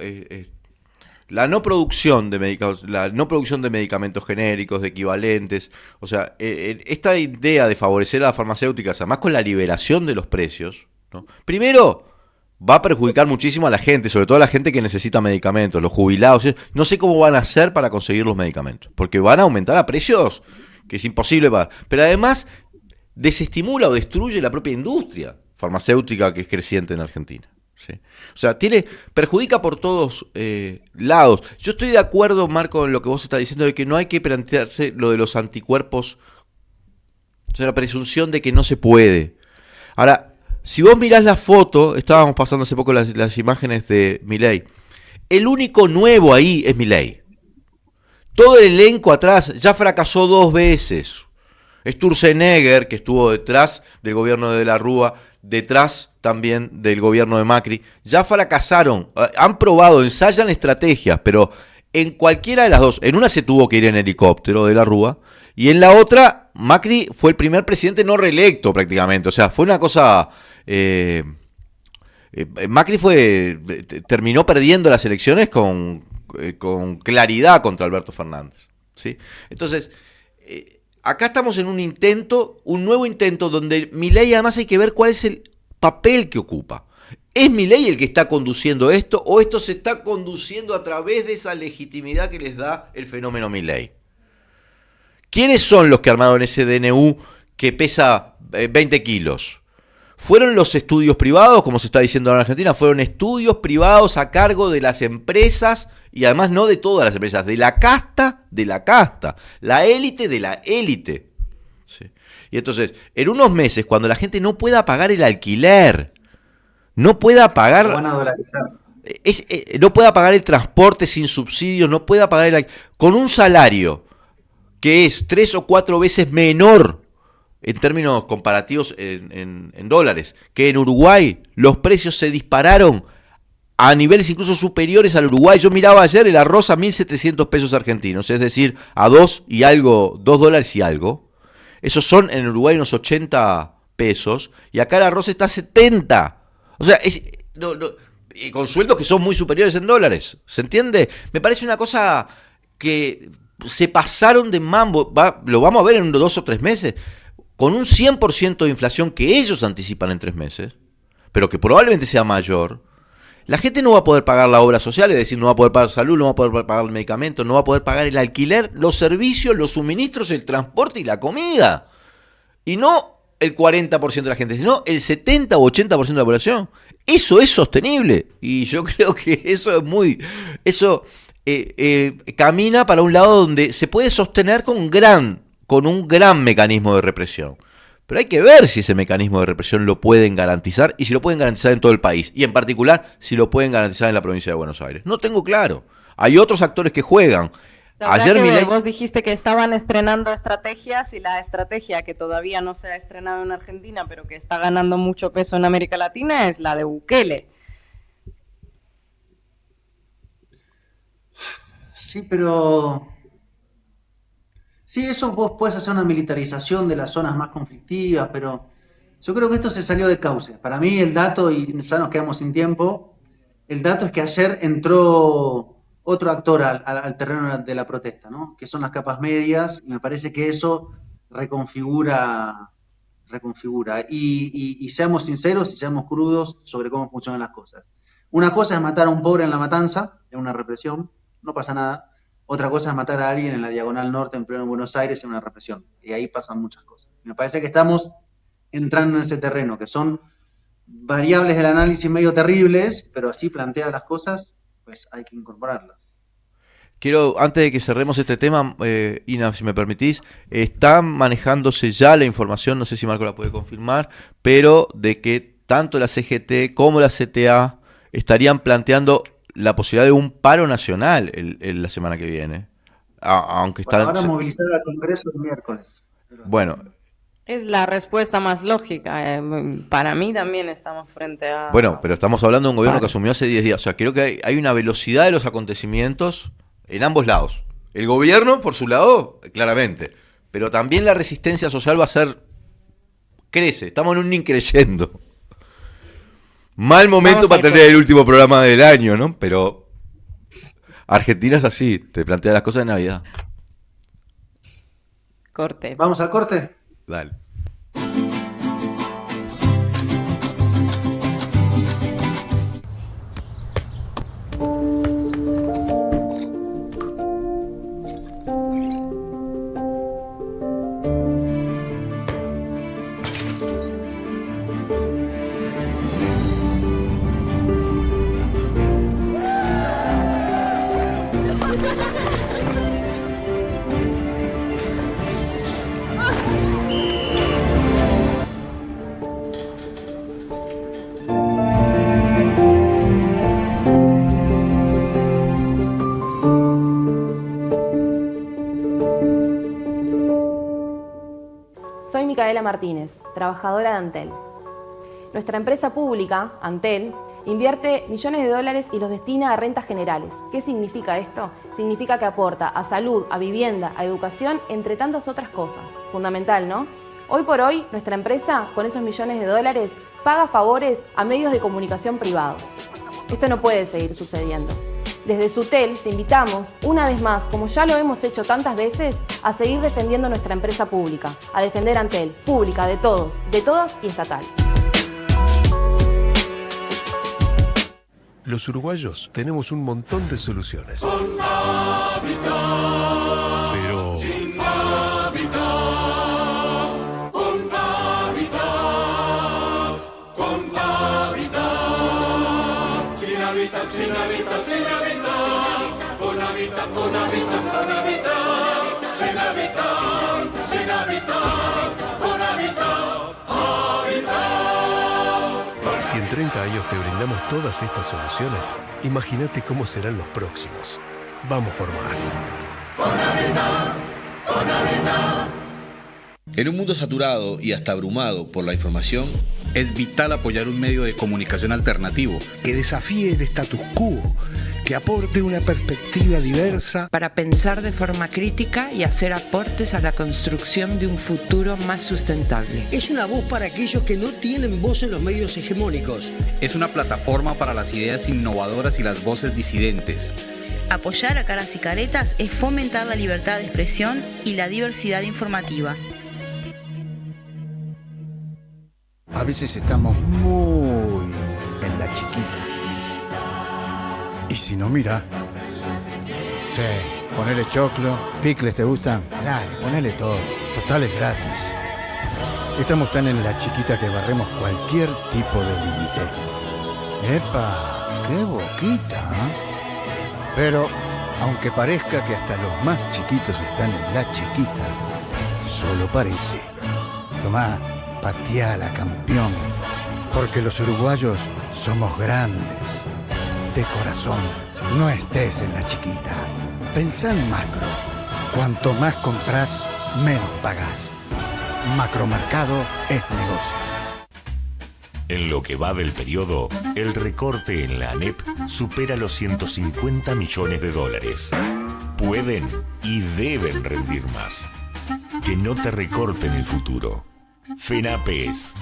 la no producción de la no producción de medicamentos genéricos, de equivalentes, o sea, esta idea de favorecer a las farmacéuticas, además con la liberación de los precios, ¿no? Primero va a perjudicar muchísimo a la gente, sobre todo a la gente que necesita medicamentos, los jubilados. No sé cómo van a hacer para conseguir los medicamentos, porque van a aumentar a precios que es imposible pagar. Pero además desestimula o destruye la propia industria farmacéutica que es creciente en Argentina. ¿Sí? O sea, perjudica por todos lados. Yo estoy de acuerdo, Marco, en lo que vos estás diciendo de que no hay que plantearse lo de los anticuerpos, o sea, la presunción de que no se puede. Ahora, si vos mirás la foto, estábamos pasando hace poco las imágenes de Milei, el único nuevo ahí es Milei. Todo el elenco atrás ya fracasó 2 veces. Sturzenegger, que estuvo detrás del gobierno de la Rúa, detrás también del gobierno de Macri, ya fracasaron, han probado, ensayan estrategias, pero en cualquiera de las dos, en una se tuvo que ir en helicóptero de la Rúa, y en la otra, Macri fue el primer presidente no reelecto prácticamente, o sea, fue una cosa... Macri terminó perdiendo las elecciones con claridad contra Alberto Fernández, ¿sí? Entonces... acá estamos en un nuevo intento, donde Milei además hay que ver cuál es el papel que ocupa. ¿Es Milei el que está conduciendo esto o esto se está conduciendo a través de esa legitimidad que les da el fenómeno Milei? ¿Quiénes son los que armaron ese DNU que pesa 20 kilos? ¿Fueron los estudios privados, como se está diciendo ahora en Argentina? ¿Fueron estudios privados a cargo de las empresas? Y además no de todas las empresas, de la casta, la élite de la élite. Sí. Y entonces, en unos meses, cuando la gente no pueda pagar el alquiler, no pueda pagar... Lo van a dolarizar. No pueda pagar el transporte sin subsidios, no pueda pagar con un salario que es 3 o 4 veces menor en términos comparativos en dólares, que en Uruguay los precios se dispararon a niveles incluso superiores al Uruguay. Yo miraba ayer el arroz a 1.700 pesos argentinos, es decir, a $2 dólares y algo. Esos son en Uruguay unos 80 pesos, y acá el arroz está a 70. O sea, con sueldos que son muy superiores en dólares, ¿se entiende? Me parece una cosa que se pasaron de mambo, lo vamos a ver en 2 o 3 meses, con un 100% de inflación que ellos anticipan en 3 meses, pero que probablemente sea mayor. La gente no va a poder pagar la obra social, es decir, no va a poder pagar salud, no va a poder pagar el medicamento, no va a poder pagar el alquiler, los servicios, los suministros, el transporte y la comida. Y no el 40% de la gente, sino el 70 o 80% de la población. Eso es sostenible. Y yo creo que eso es camina para un lado donde se puede sostener con un gran mecanismo de represión. Pero hay que ver si ese mecanismo de represión lo pueden garantizar, y si lo pueden garantizar en todo el país, y en particular si lo pueden garantizar en la provincia de Buenos Aires. No tengo claro. Hay otros actores que juegan. Ayer vos dijiste que estaban estrenando estrategias, y la estrategia que todavía no se ha estrenado en Argentina, pero que está ganando mucho peso en América Latina, es la de Bukele. Sí, pero... Sí, eso vos podés hacer una militarización de las zonas más conflictivas, pero yo creo que esto se salió de cauce. Para mí el dato, y ya nos quedamos sin tiempo, el dato es que ayer entró otro actor al terreno de la protesta, ¿no? Que son las capas medias, y me parece que eso reconfigura. Y seamos sinceros y seamos crudos sobre cómo funcionan las cosas. Una cosa es matar a un pobre en La Matanza, en una represión, no pasa nada. Otra cosa es matar a alguien en la Diagonal Norte, en pleno Buenos Aires, en una represión. Y ahí pasan muchas cosas. Me parece que estamos entrando en ese terreno, que son variables del análisis medio terribles, pero así planteadas las cosas, pues hay que incorporarlas. Quiero, antes de que cerremos este tema, Ina, si me permitís, está manejándose ya la información, no sé si Marco la puede confirmar, pero de que tanto la CGT como la CTA estarían planteando la posibilidad de un paro nacional la semana que viene. Aunque bueno, ahora movilizar al Congreso el miércoles. Bueno. Es la respuesta más lógica. Para mí también estamos frente a... Bueno, pero estamos hablando de un gobierno que asumió hace 10 días. O sea, creo que hay una velocidad de los acontecimientos en ambos lados. El gobierno, por su lado, claramente. Pero también la resistencia social va a ser... Crece, estamos en un increyendo. Mal momento para tener el último programa del año, ¿no? Pero Argentina es así, te plantea las cosas de Navidad. Corte. ¿Vamos al corte? Dale. Soy Micaela Martínez, trabajadora de Antel. Nuestra empresa pública, Antel, invierte millones de dólares y los destina a rentas generales. ¿Qué significa esto? Significa que aporta a salud, a vivienda, a educación, entre tantas otras cosas. Fundamental, ¿no? Hoy por hoy, nuestra empresa, con esos millones de dólares, paga favores a medios de comunicación privados. Esto no puede seguir sucediendo. Desde Sutel te invitamos, una vez más, como ya lo hemos hecho tantas veces, a seguir defendiendo nuestra empresa pública, a defender Antel, pública, de todos, de todas y estatal. Los uruguayos tenemos un montón de soluciones. Pero... Sin Navidad, con Navidad, con Navidad. Sin Navidad, sin Navidad, sin Navidad, con Navidad, con Navidad, con Navidad. Sin Navidad, sin Navidad, con Navidad, Navidad. Si en 30 años te brindamos todas estas soluciones, imagínate cómo serán los próximos. Vamos por más. Con Navidad, con Navidad. En un mundo saturado y hasta abrumado por la información, es vital apoyar un medio de comunicación alternativo que desafíe el status quo, que aporte una perspectiva diversa para pensar de forma crítica y hacer aportes a la construcción de un futuro más sustentable. Es una voz para aquellos que no tienen voz en los medios hegemónicos. Es una plataforma para las ideas innovadoras y las voces disidentes. Apoyar a Caras y Caretas es fomentar la libertad de expresión y la diversidad informativa. A veces estamos muy en la chiquita. Y si no, mira. Sí, ponele choclo, picles, ¿te gustan? Dale, ponele todo. Total es gratis. Estamos tan en la chiquita que barremos cualquier tipo de límite. ¡Epa! ¡Qué boquita! ¿Eh? Pero, aunque parezca que hasta los más chiquitos están en la chiquita, solo parece. Tomá, pateala, campeón. Porque los uruguayos somos grandes. De corazón, no estés en la chiquita. Pensá en macro. Cuanto más compras, menos pagás. Macromercado es negocio. En lo que va del periodo, el recorte en la ANEP supera los 150 millones de dólares. Pueden y deben rendir más. Que no te recorten el futuro. FENAPES.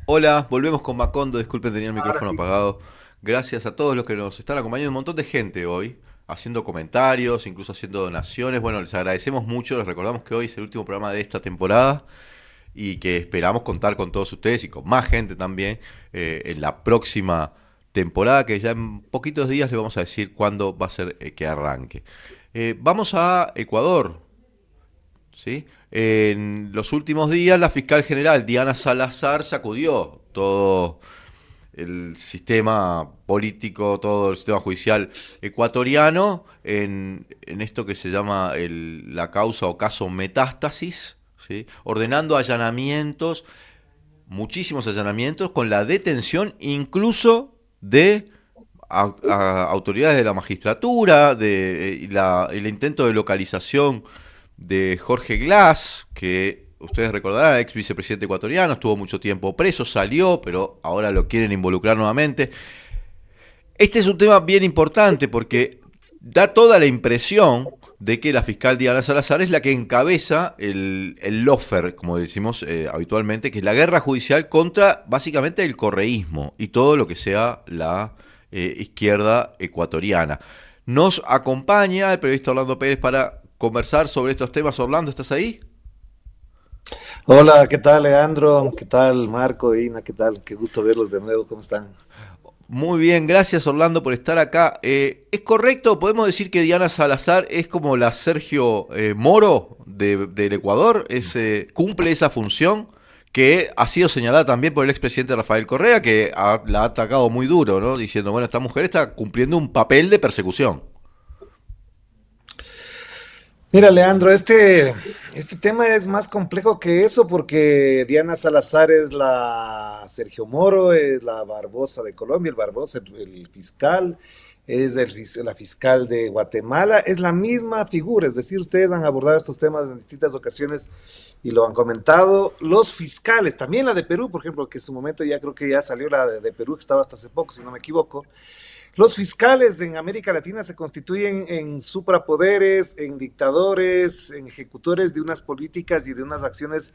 Hola, volvemos con Macondo. Disculpen, tenía el micrófono apagado. Gracias a todos los que nos están acompañando. Un montón de gente hoy, haciendo comentarios, incluso haciendo donaciones. Bueno, les agradecemos mucho. Les recordamos que hoy es el último programa de esta temporada y que esperamos contar con todos ustedes y con más gente también en la próxima temporada, que ya en poquitos días les vamos a decir cuándo va a ser que arranque. Vamos a Ecuador, ¿sí? En los últimos días la fiscal general Diana Salazar sacudió todo el sistema político, todo el sistema judicial ecuatoriano en esto que se llama la causa o caso Metástasis, ¿sí? Ordenando allanamientos, muchísimos allanamientos, con la detención incluso de autoridades de la magistratura, el intento de localización de Jorge Glass, que ustedes recordarán, ex vicepresidente ecuatoriano, estuvo mucho tiempo preso, salió, pero ahora lo quieren involucrar nuevamente. Este es un tema bien importante porque da toda la impresión de que la fiscal Diana Salazar es la que encabeza el lawfare, como decimos habitualmente, que es la guerra judicial contra básicamente el correísmo y todo lo que sea la izquierda ecuatoriana. Nos acompaña el periodista Orlando Pérez para conversar sobre estos temas. Orlando, ¿estás ahí? Hola, ¿qué tal, Leandro? ¿Qué tal, Marco, Ina? ¿Qué tal? Qué gusto verlos de nuevo, ¿cómo están? Muy bien, gracias Orlando por estar acá. ¿Es correcto? ¿Podemos decir que Diana Salazar es como la Sergio Moro del Ecuador? ¿Cumple esa función? Que ha sido señalada también por el expresidente Rafael Correa, que la ha atacado muy duro, ¿no? Diciendo, bueno, esta mujer está cumpliendo un papel de persecución. Mira, Leandro, este tema es más complejo que eso porque Diana Salazar es la Sergio Moro, es la Barbosa de Colombia, el Barbosa, el fiscal, es la fiscal de Guatemala, es la misma figura, es decir, ustedes han abordado estos temas en distintas ocasiones y lo han comentado. Los fiscales, también la de Perú, por ejemplo, que en su momento ya creo que ya salió la de Perú, que estaba hasta hace poco, si no me equivoco. Los fiscales en América Latina se constituyen en suprapoderes, en dictadores, en ejecutores de unas políticas y de unas acciones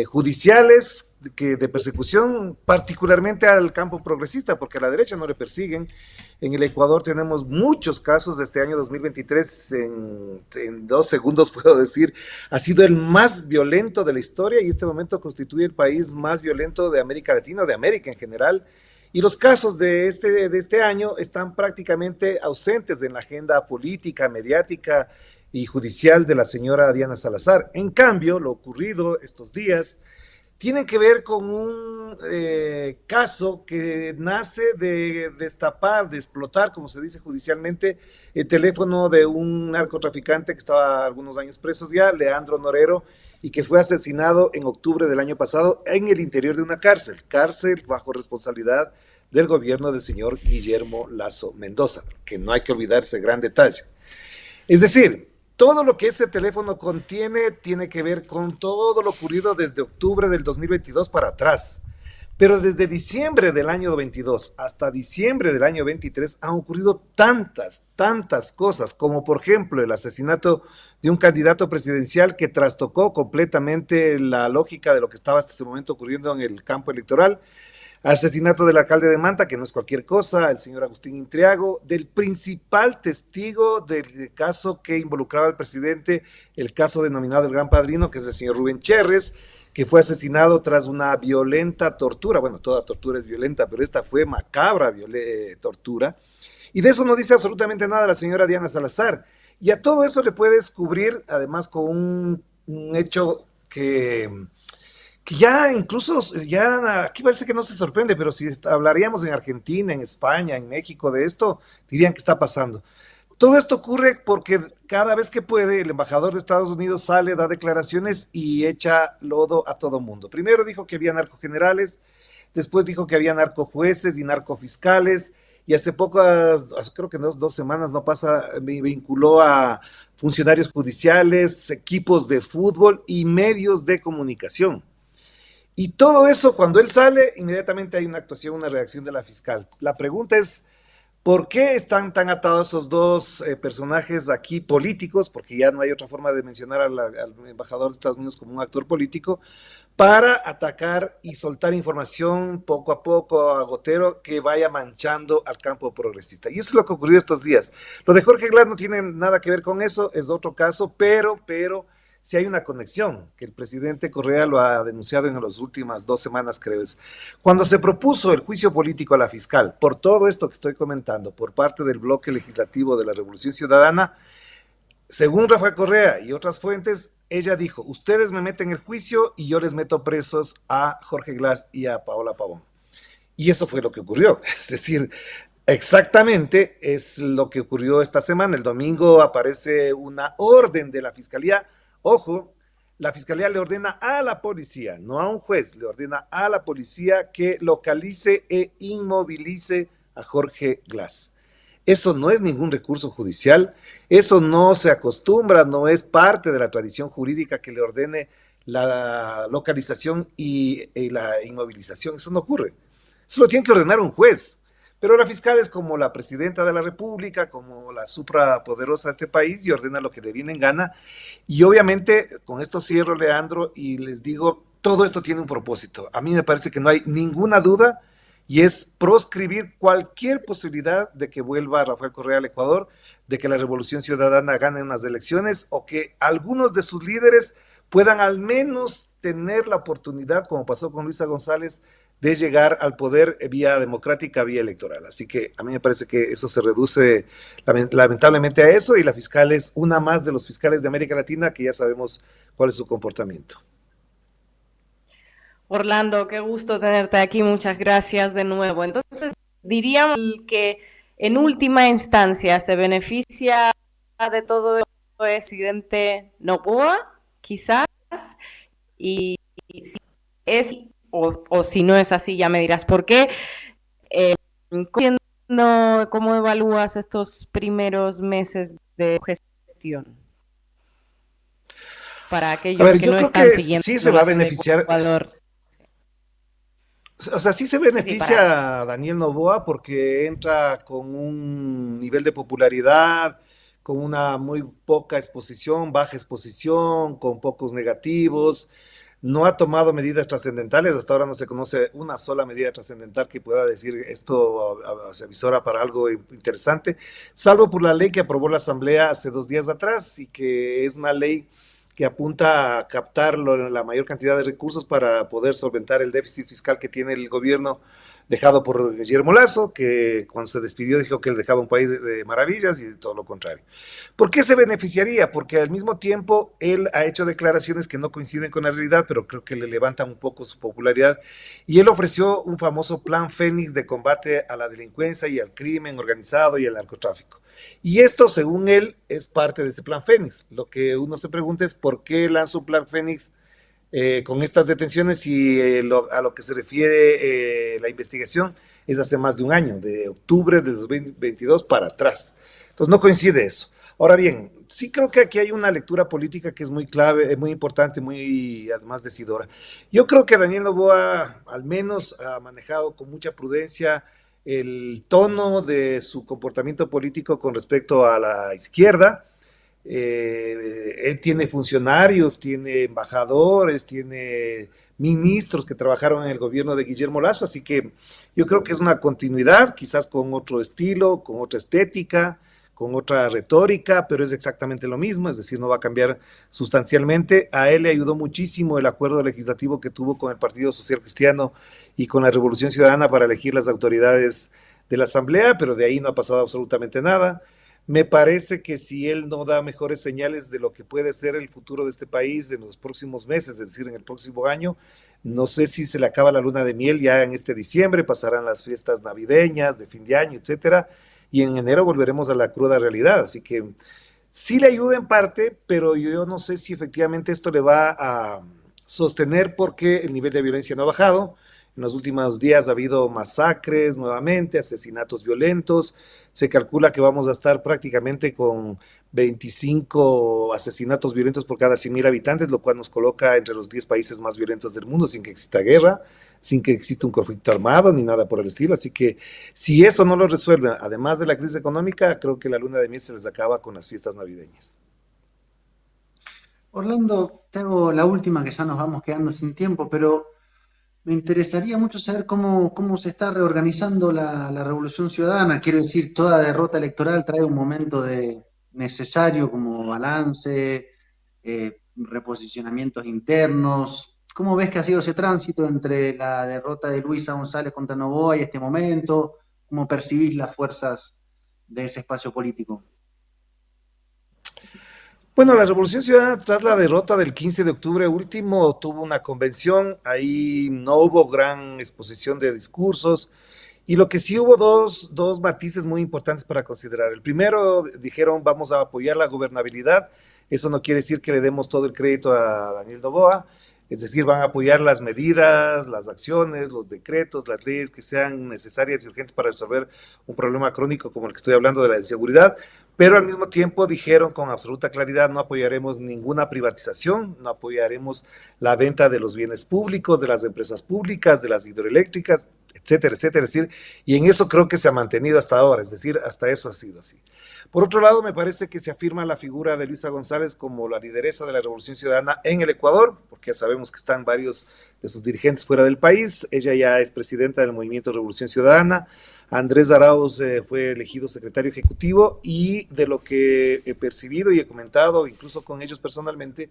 judiciales de persecución, particularmente al campo progresista, porque a la derecha no le persiguen. En el Ecuador tenemos muchos casos de este año 2023, en 2 segundos puedo decir, ha sido el más violento de la historia y este momento constituye el país más violento de América Latina, de América en general. Y los casos de este año están prácticamente ausentes en la agenda política, mediática y judicial de la señora Diana Salazar. En cambio, lo ocurrido estos días tiene que ver con un caso que nace de destapar, de explotar, como se dice judicialmente, el teléfono de un narcotraficante que estaba algunos años preso ya, Leandro Norero, y que fue asesinado en octubre del año pasado en el interior de una cárcel bajo responsabilidad del gobierno del señor Guillermo Lasso Mendoza, que no hay que olvidar ese gran detalle. Es decir, todo lo que ese teléfono contiene tiene que ver con todo lo ocurrido desde octubre del 2022 para atrás. Pero desde diciembre del año 22 hasta diciembre del año 23 han ocurrido tantas cosas, como por ejemplo el asesinato de un candidato presidencial que trastocó completamente la lógica de lo que estaba hasta ese momento ocurriendo en el campo electoral, asesinato del alcalde de Manta, que no es cualquier cosa, el señor Agustín Intriago, del principal testigo del caso que involucraba al presidente, el caso denominado el Gran Padrino, que es el señor Rubén Cherres, que fue asesinado tras una violenta tortura. Bueno, toda tortura es violenta, pero esta fue macabra tortura. Y de eso no dice absolutamente nada la señora Diana Salazar. Y a todo eso le puedes cubrir, además, con un hecho que ya incluso, ya aquí parece que no se sorprende, pero si hablaríamos en Argentina, en España, en México de esto, dirían que está pasando. Todo esto ocurre porque cada vez que puede, el embajador de Estados Unidos sale, da declaraciones y echa lodo a todo mundo. Primero dijo que había narcogenerales, después dijo que había narcojueces y narcofiscales, y hace pocas, creo que 2 semanas no pasa, vinculó a funcionarios judiciales, equipos de fútbol y medios de comunicación. Y todo eso, cuando él sale, inmediatamente hay una actuación, una reacción de la fiscal. La pregunta es, ¿por qué están tan atados esos dos personajes aquí políticos? Porque ya no hay otra forma de mencionar al embajador de Estados Unidos como un actor político, para atacar y soltar información poco a poco, a gotero, que vaya manchando al campo progresista. Y eso es lo que ocurrió estos días. Lo de Jorge Glass no tiene nada que ver con eso, es otro caso, pero sí hay una conexión, que el presidente Correa lo ha denunciado en las últimas 2 semanas, creo es. Cuando se propuso el juicio político a la fiscal, por todo esto que estoy comentando, por parte del bloque legislativo de la Revolución Ciudadana, según Rafael Correa y otras fuentes, ella dijo, ustedes me meten el juicio y yo les meto presos a Jorge Glass y a Paola Pavón. Y eso fue lo que ocurrió, es decir, exactamente es lo que ocurrió esta semana. El domingo aparece una orden de la Fiscalía. Ojo, la Fiscalía le ordena a la policía, no a un juez, le ordena a la policía que localice e inmovilice a Jorge Glass. Eso no es ningún recurso judicial, eso no se acostumbra, no es parte de la tradición jurídica que le ordene la localización y la inmovilización. Eso no ocurre. Eso lo tiene que ordenar un juez. Pero la fiscal es como la presidenta de la República, como la suprapoderosa de este país y ordena lo que le viene en gana. Y obviamente, con esto cierro, Leandro, y les digo, todo esto tiene un propósito. A mí me parece que no hay ninguna duda y es proscribir cualquier posibilidad de que vuelva Rafael Correa al Ecuador, de que la Revolución Ciudadana gane unas elecciones o que algunos de sus líderes puedan al menos tener la oportunidad, como pasó con Luisa González, de llegar al poder vía democrática, vía electoral. Así que a mí me parece que eso se reduce lamentablemente a eso, y la fiscal es una más de los fiscales de América Latina que ya sabemos cuál es su comportamiento. Orlando, qué gusto tenerte aquí, muchas gracias de nuevo. Entonces, diríamos que en última instancia se beneficia de todo el presidente Noboa, quizás, y si es o si no es así, ya me dirás por qué. ¿Cómo evalúas estos primeros meses de gestión? Para aquellos que no están siguiendo. Sí se va a beneficiar. O sea, sí se beneficia a Daniel Noboa porque entra con un nivel de popularidad, con una muy poca exposición, baja exposición, con pocos negativos. No ha tomado medidas trascendentales, hasta ahora no se conoce una sola medida trascendental que pueda decir esto se avisora para algo interesante, salvo por la ley que aprobó la Asamblea hace 2 días atrás y que es una ley que apunta a captar la mayor cantidad de recursos para poder solventar el déficit fiscal que tiene el gobierno dejado por Guillermo Lasso, que cuando se despidió dijo que él dejaba un país de maravillas y todo lo contrario. ¿Por qué se beneficiaría? Porque al mismo tiempo él ha hecho declaraciones que no coinciden con la realidad, pero creo que le levantan un poco su popularidad, y él ofreció un famoso plan Fénix de combate a la delincuencia y al crimen organizado y al narcotráfico. Y esto, según él, es parte de ese plan Fénix. Lo que uno se pregunta es por qué lanza un plan Fénix con estas detenciones y a lo que se refiere la investigación es hace más de un año, de octubre de 2022 para atrás. Entonces no coincide eso. Ahora bien, sí creo que aquí hay una lectura política que es muy clave, muy importante, muy además decidora. Yo creo que Daniel Noboa al menos ha manejado con mucha prudencia el tono de su comportamiento político con respecto a la izquierda. Él tiene funcionarios, tiene embajadores, tiene ministros que trabajaron en el gobierno de Guillermo Lasso, así que yo creo que es una continuidad, quizás con otro estilo, con otra estética, con otra retórica, pero es exactamente lo mismo, es decir, no va a cambiar sustancialmente. A él le ayudó muchísimo el acuerdo legislativo que tuvo con el Partido Social Cristiano y con la Revolución Ciudadana para elegir las autoridades de la Asamblea, pero de ahí no ha pasado absolutamente nada. Me parece que si él no da mejores señales de lo que puede ser el futuro de este país en los próximos meses, es decir, en el próximo año, no sé si se le acaba la luna de miel ya en este diciembre, pasarán las fiestas navideñas, de fin de año, etcétera, y en enero volveremos a la cruda realidad. Así que sí le ayuda en parte, pero yo no sé si efectivamente esto le va a sostener porque el nivel de violencia no ha bajado. En los últimos días ha habido masacres nuevamente, asesinatos violentos. Se calcula que vamos a estar prácticamente con 25 asesinatos violentos por cada 100.000 habitantes, lo cual nos coloca entre los 10 países más violentos del mundo, sin que exista guerra, sin que exista un conflicto armado, ni nada por el estilo. Así que si eso no lo resuelve, además de la crisis económica, creo que la luna de miel se les acaba con las fiestas navideñas. Orlando, te hago la última, que ya nos vamos quedando sin tiempo, pero me interesaría mucho saber cómo se está reorganizando la Revolución Ciudadana. Quiero decir, toda derrota electoral trae un momento necesario como balance, reposicionamientos internos. ¿Cómo ves que ha sido ese tránsito entre la derrota de Luisa González contra Noboa y este momento? ¿Cómo percibís las fuerzas de ese espacio político? Bueno, la Revolución Ciudadana, tras la derrota del 15 de octubre último, tuvo una convención, ahí no hubo gran exposición de discursos, y lo que sí hubo dos matices muy importantes para considerar. El primero, dijeron, vamos a apoyar la gobernabilidad. Eso no quiere decir que le demos todo el crédito a Daniel Noboa, es decir, van a apoyar las medidas, las acciones, los decretos, las leyes que sean necesarias y urgentes para resolver un problema crónico como el que estoy hablando de la inseguridad, pero al mismo tiempo dijeron con absoluta claridad: no apoyaremos ninguna privatización, no apoyaremos la venta de los bienes públicos, de las empresas públicas, de las hidroeléctricas, etcétera, etcétera. Es decir, y en eso creo que se ha mantenido hasta ahora, es decir, hasta eso ha sido así. Por otro lado, me parece que se afirma la figura de Luisa González como la lideresa de la Revolución Ciudadana en el Ecuador, porque ya sabemos que están varios de sus dirigentes fuera del país. Ella ya es presidenta del Movimiento Revolución Ciudadana. Andrés Arauz fue elegido secretario ejecutivo, y de lo que he percibido y he comentado, incluso con ellos personalmente,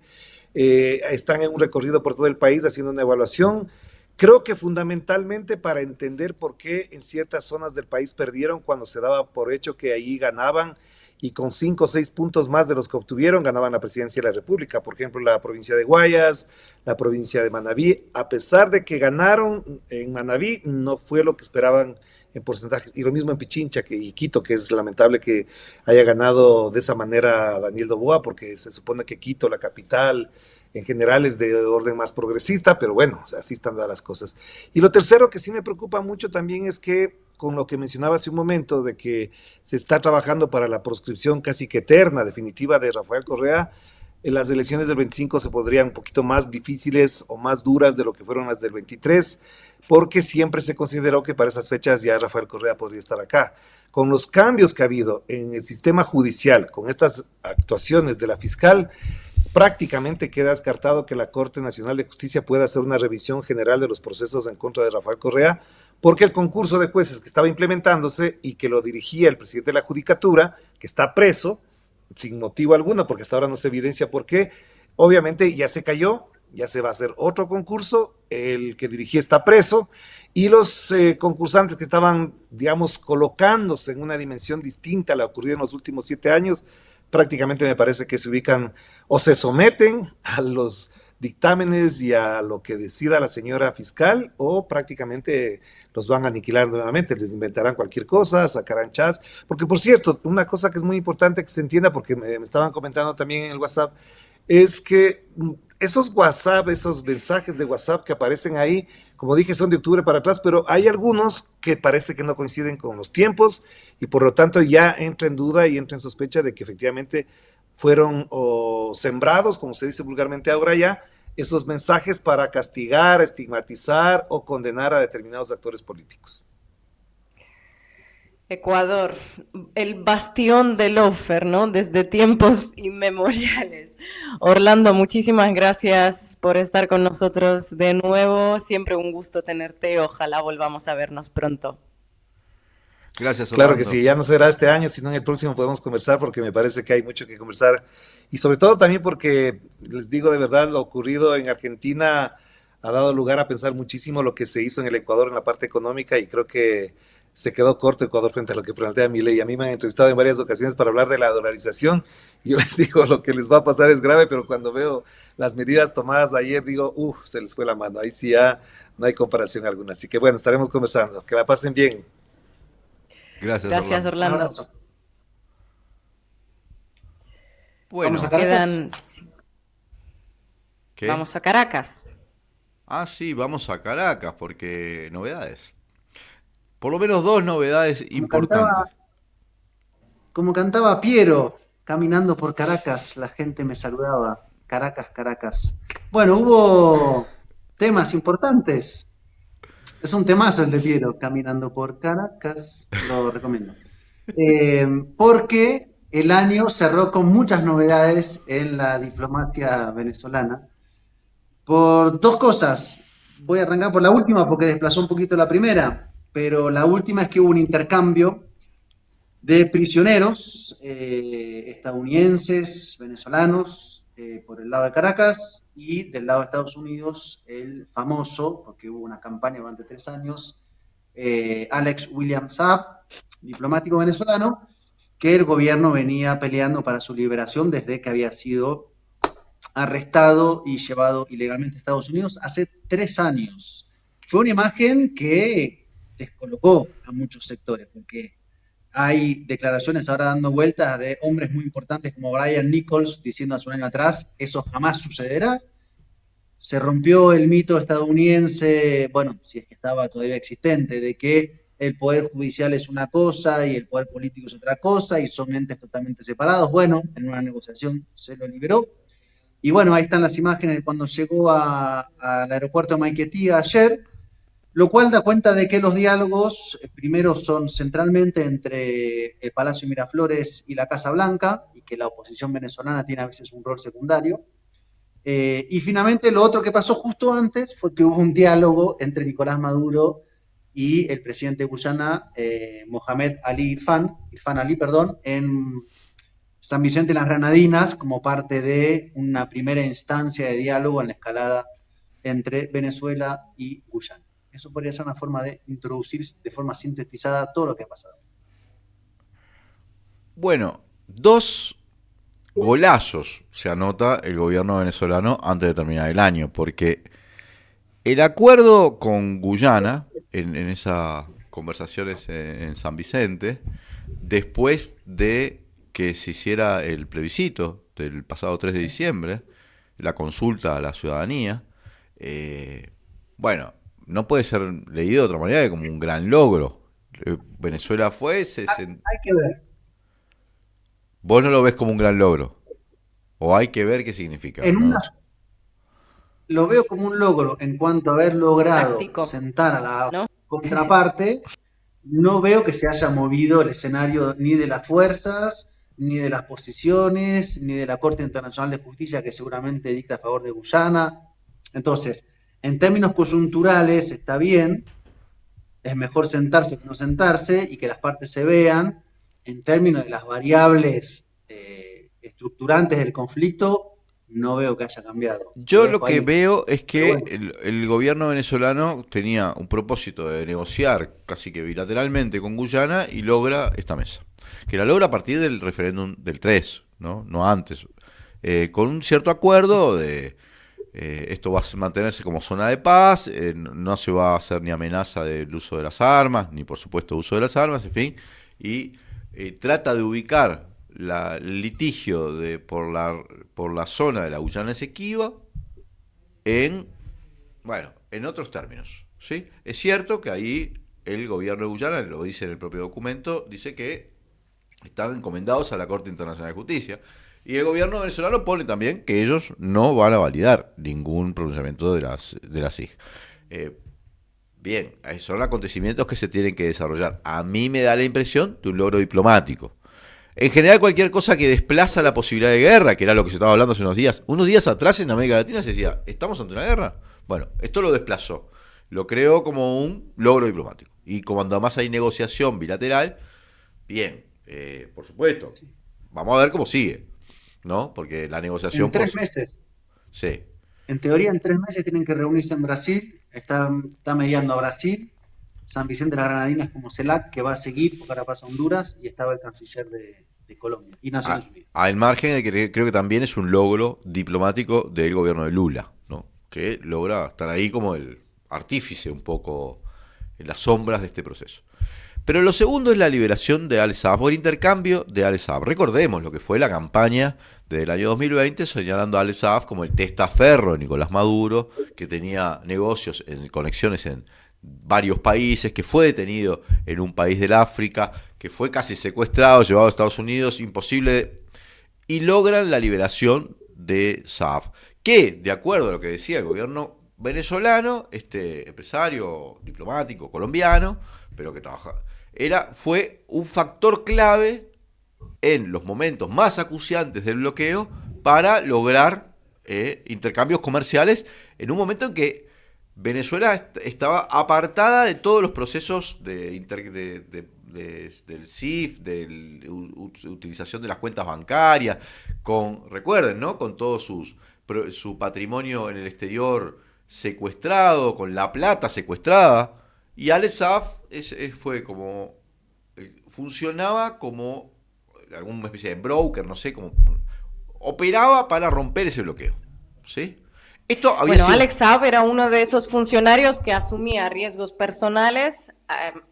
están en un recorrido por todo el país haciendo una evaluación. Creo que fundamentalmente para entender por qué en ciertas zonas del país perdieron cuando se daba por hecho que ahí ganaban, y con 5 o 6 puntos más de los que obtuvieron ganaban la presidencia de la República. Por ejemplo, la provincia de Guayas, la provincia de Manabí, a pesar de que ganaron en Manabí, no fue lo que esperaban en porcentajes, y lo mismo en Pichincha y Quito, que es lamentable que haya ganado de esa manera Daniel Noboa, porque se supone que Quito, la capital, en general es de orden más progresista, pero bueno, así están dadas las cosas. Y lo tercero que sí me preocupa mucho también es que, con lo que mencionaba hace un momento, de que se está trabajando para la proscripción casi que eterna, definitiva, de Rafael Correa, en las elecciones del 25 se podrían un poquito más difíciles o más duras de lo que fueron las del 23, porque siempre se consideró que para esas fechas ya Rafael Correa podría estar acá. Con los cambios que ha habido en el sistema judicial, con estas actuaciones de la fiscal, prácticamente queda descartado que la Corte Nacional de Justicia pueda hacer una revisión general de los procesos en contra de Rafael Correa, porque el concurso de jueces que estaba implementándose y que lo dirigía el presidente de la Judicatura, que está preso, sin motivo alguno, porque hasta ahora no se evidencia por qué, obviamente ya se cayó, ya se va a hacer otro concurso, el que dirigía está preso, y los concursantes que estaban, digamos, colocándose en una dimensión distinta a la ocurrida en los últimos 7 años, prácticamente me parece que se ubican o se someten a los dictámenes y a lo que decida la señora fiscal, o prácticamente los van a aniquilar nuevamente, les inventarán cualquier cosa, sacarán chats, porque por cierto, una cosa que es muy importante que se entienda, porque me estaban comentando también en el WhatsApp, es que esos WhatsApp, esos mensajes de WhatsApp que aparecen ahí, como dije, son de octubre para atrás, pero hay algunos que parece que no coinciden con los tiempos, y por lo tanto ya entra en duda y entra en sospecha de que efectivamente fueron sembrados, como se dice vulgarmente ahora ya, esos mensajes para castigar, estigmatizar o condenar a determinados actores políticos. Ecuador, el bastión del lawfare, ¿no? Desde tiempos inmemoriales. Orlando, muchísimas gracias por estar con nosotros de nuevo. Siempre un gusto tenerte. Ojalá volvamos a vernos pronto. Gracias, Orlando. Claro que sí, ya no será este año, sino en el próximo podemos conversar, porque me parece que hay mucho que conversar. Y sobre todo también porque, les digo de verdad, lo ocurrido en Argentina ha dado lugar a pensar muchísimo lo que se hizo en el Ecuador en la parte económica, y creo que se quedó corto Ecuador frente a lo que plantea Milei. A mí me han entrevistado en varias ocasiones para hablar de la dolarización, y yo les digo, lo que les va a pasar es grave, pero cuando veo las medidas tomadas ayer, digo, se les fue la mano, ahí sí ya no hay comparación alguna. Así que bueno, estaremos conversando, que la pasen bien. Gracias, Orlando. Bueno, nos quedan... ¿Qué? Vamos a Caracas. Ah, sí, vamos a Caracas, porque novedades. Por lo menos 2 novedades importantes. Como cantaba Piero, caminando por Caracas, la gente me saludaba. Caracas, Caracas. Bueno, hubo temas importantes. Es un temazo el de Piero, caminando por Caracas, lo recomiendo. Porque el año cerró con muchas novedades en la diplomacia venezolana. Por 2 cosas. Voy a arrancar por la última porque desplazó un poquito la primera, pero la última es que hubo un intercambio de prisioneros estadounidenses, venezolanos, por el lado de Caracas, y del lado de Estados Unidos, el famoso, porque hubo una campaña durante 3 años, Alex William Saab, diplomático venezolano, que el gobierno venía peleando para su liberación desde que había sido arrestado y llevado ilegalmente a Estados Unidos hace 3 años. Fue una imagen que descolocó a muchos sectores, porque hay declaraciones ahora dando vueltas de hombres muy importantes como Brian Nichols diciendo hace un año atrás, eso jamás sucederá. Se rompió el mito estadounidense, bueno, si es que estaba todavía existente, de que el poder judicial es una cosa y el poder político es otra cosa y son entes totalmente separados. Bueno, en una negociación se lo liberó. Y bueno, ahí están las imágenes de cuando llegó al aeropuerto de Maiquetía ayer, lo cual da cuenta de que los diálogos primero son centralmente entre el Palacio Miraflores y la Casa Blanca, y que la oposición venezolana tiene a veces un rol secundario. Y finalmente lo otro que pasó justo antes fue que hubo un diálogo entre Nicolás Maduro y el presidente de Guyana, Mohamed Irfan Ali, en San Vicente de las Granadinas, como parte de una primera instancia de diálogo en la escalada entre Venezuela y Guyana. Eso podría ser una forma de introducir de forma sintetizada todo lo que ha pasado. Bueno, 2 golazos se anota el gobierno venezolano antes de terminar el año, porque el acuerdo con Guyana, en esas conversaciones en San Vicente, después de que se hiciera el plebiscito del pasado 3 de diciembre, la consulta a la ciudadanía, bueno, no puede ser leído de otra manera que como un gran logro. Venezuela fue... Hay que ver. ¿Vos no lo ves como un gran logro? ¿O hay que ver qué significa? Lo veo como un logro en cuanto a haber logrado sentar a la contraparte. No veo que se haya movido el escenario ni de las fuerzas, ni de las posiciones, ni de la Corte Internacional de Justicia, que seguramente dicta a favor de Guyana. Entonces, en términos coyunturales está bien, es mejor sentarse que no sentarse y que las partes se vean. En términos de las variables estructurantes del conflicto, no veo que haya cambiado. Yo lo que veo es que el gobierno venezolano tenía un propósito de negociar casi que bilateralmente con Guyana y logra esta mesa. Que la logra a partir del referéndum del 3, no antes. Con un cierto acuerdo de esto va a mantenerse como zona de paz, no se va a hacer ni amenaza del uso de las armas, ni por supuesto uso de las armas, en fin, y trata de ubicar el litigio por la zona de la Guyana Esequiba en otros términos, ¿sí? Es cierto que ahí el gobierno de Guyana, lo dice en el propio documento, dice que están encomendados a la Corte Internacional de Justicia, y el gobierno venezolano pone también que ellos no van a validar ningún pronunciamiento de la CIG. Bien, son acontecimientos que se tienen que desarrollar. A mí me da la impresión de un logro diplomático. En general, cualquier cosa que desplaza la posibilidad de guerra, que era lo que se estaba hablando hace unos días atrás en América Latina, se decía, ¿estamos ante una guerra? Bueno, esto lo desplazó. Lo creo como un logro diplomático. Y cuando además hay negociación bilateral, bien, por supuesto, vamos a ver cómo sigue, ¿no? Porque la negociación... En 3 meses. Sí. En teoría, en 3 meses tienen que reunirse en Brasil. Está mediando a Brasil. San Vicente de las Granadinas como CELAC, que va a seguir, porque ahora pasa a Honduras, y estaba el canciller de Colombia y Naciones Unidas. Al margen de que creo que también es un logro diplomático del gobierno de Lula, ¿no? Que logra estar ahí como el artífice un poco en las sombras de este proceso. Pero lo segundo es la liberación de Al-Saab, o el intercambio de Al-Saab. Recordemos lo que fue la campaña del año 2020, señalando a Al-Saab como el testaferro de Nicolás Maduro, que tenía negocios, conexiones en varios países, que fue detenido en un país del África, que fue casi secuestrado, llevado a Estados Unidos, imposible, y logran la liberación de Saab, que, de acuerdo a lo que decía el gobierno venezolano, este empresario diplomático colombiano, pero que fue un factor clave en los momentos más acuciantes del bloqueo para lograr intercambios comerciales en un momento en que Venezuela estaba apartada de todos los procesos del CIF, de utilización de las cuentas bancarias, recuerden, ¿no? Con todo su patrimonio en el exterior secuestrado, con la plata secuestrada, y Al-Saab funcionaba como alguna especie de broker, no sé, como operaba para romper ese bloqueo, ¿sí? Alex Saab era uno de esos funcionarios que asumía riesgos personales,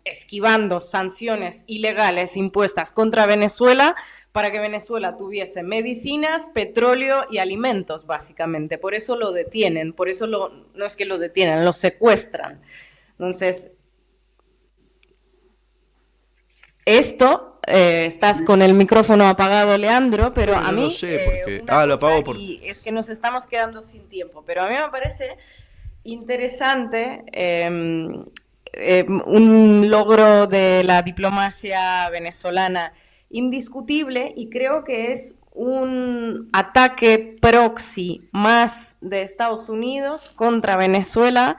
esquivando sanciones ilegales impuestas contra Venezuela para que Venezuela tuviese medicinas, petróleo y alimentos, básicamente. Por eso lo detienen, no es que lo detienen, lo secuestran. Entonces, estás con el micrófono apagado, Leandro, pero Yo a mí... no sé por qué. una Lo apago cosa, y es que nos estamos quedando sin tiempo, pero a mí me parece interesante un logro de la diplomacia venezolana indiscutible, y creo que es un ataque proxy más de Estados Unidos contra Venezuela,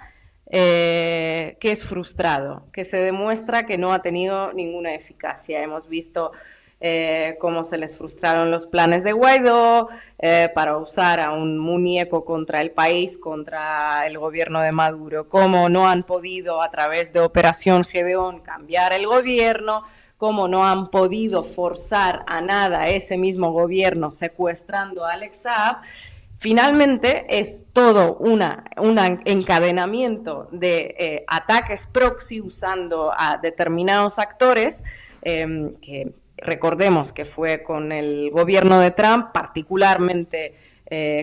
que es frustrado, que se demuestra que no ha tenido ninguna eficacia. Hemos visto cómo se les frustraron los planes de Guaidó para usar a un muñeco contra el país, contra el gobierno de Maduro, cómo no han podido a través de Operación Gedeón cambiar el gobierno, cómo no han podido forzar a nada ese mismo gobierno secuestrando a Alex Saab. Finalmente es todo un encadenamiento de ataques proxy usando a determinados actores, que recordemos que fue con el gobierno de Trump particularmente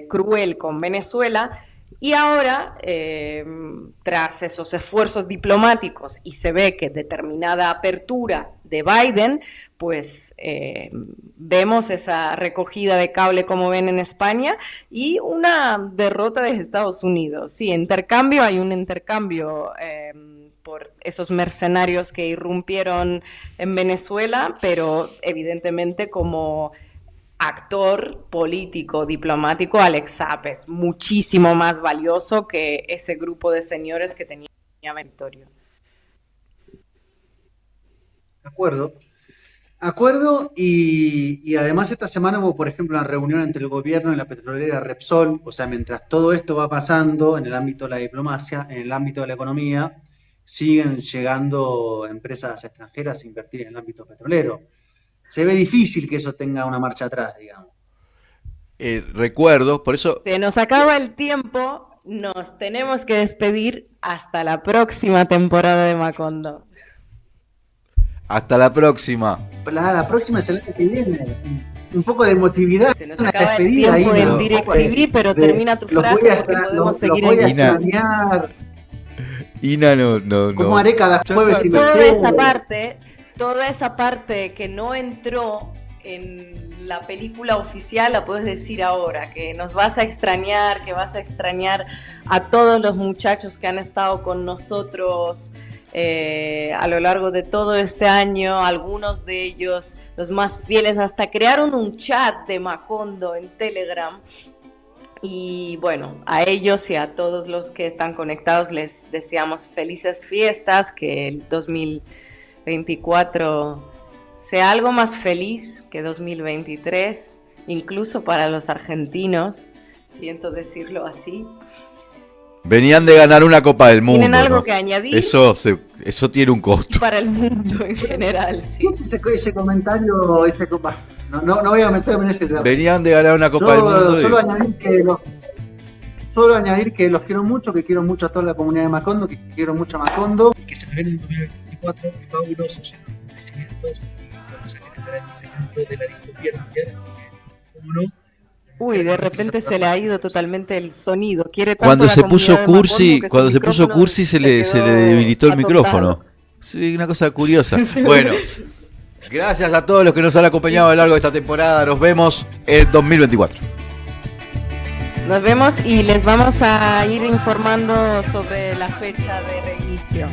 cruel con Venezuela, y ahora, tras esos esfuerzos diplomáticos, y se ve que determinada apertura de Biden, pues vemos esa recogida de cable, como ven en España, y una derrota de Estados Unidos. Sí, hay un intercambio por esos mercenarios que irrumpieron en Venezuela, pero evidentemente como actor político, diplomático, Alex Saab es muchísimo más valioso que ese grupo de señores que tenía Victorio. De acuerdo, y además esta semana hubo, por ejemplo, una reunión entre el gobierno y la petrolera Repsol. O sea, mientras todo esto va pasando en el ámbito de la diplomacia, en el ámbito de la economía, siguen llegando empresas extranjeras a invertir en el ámbito petrolero. Se ve difícil que eso tenga una marcha atrás, digamos. Recuerdo, por eso... Se nos acaba el tiempo, nos tenemos que despedir hasta la próxima temporada de Macondo. Hasta la próxima. La próxima es el año que viene. Un poco de emotividad. Se nos acaba el tiempo en DirecTV, pero termina tu frase porque podemos seguir en Ina, no. ¿Cómo haré cada jueves? Toda esa parte que no entró en la película oficial la puedes decir ahora, que nos vas a extrañar, que vas a extrañar a todos los muchachos que han estado con nosotros a lo largo de todo este año, algunos de ellos, los más fieles, hasta crearon un chat de Macondo en Telegram. Y bueno, a ellos y a todos los que están conectados les deseamos felices fiestas, que el 2024 sea algo más feliz que 2023, incluso para los argentinos, siento decirlo así. Venían de ganar una Copa del Mundo. ¿Tienen algo ¿no? que añadir? Eso tiene un costo. Y para el mundo en general, sí. Ese comentario, no voy a meterme en ese tema. Venían de ganar una Copa del Mundo. Solo añadir que los quiero mucho, que quiero mucho a toda la comunidad de Macondo, que quiero mucho a Macondo, y que se nos viene en 2024 fabulosos, llenos de conocimientos, y vamos a crecer en ese centro de la distopía mundial, así que, ¿cómo no? Uy, de repente se le ha ido totalmente el sonido. Quiere tanto Cuando la se puso Cursi, Cursi se le debilitó el micrófono. Sí, una cosa curiosa. Bueno, gracias a todos los que nos han acompañado a lo largo de esta temporada. Nos vemos en 2024. Nos vemos y les vamos a ir informando sobre la fecha de reinicio.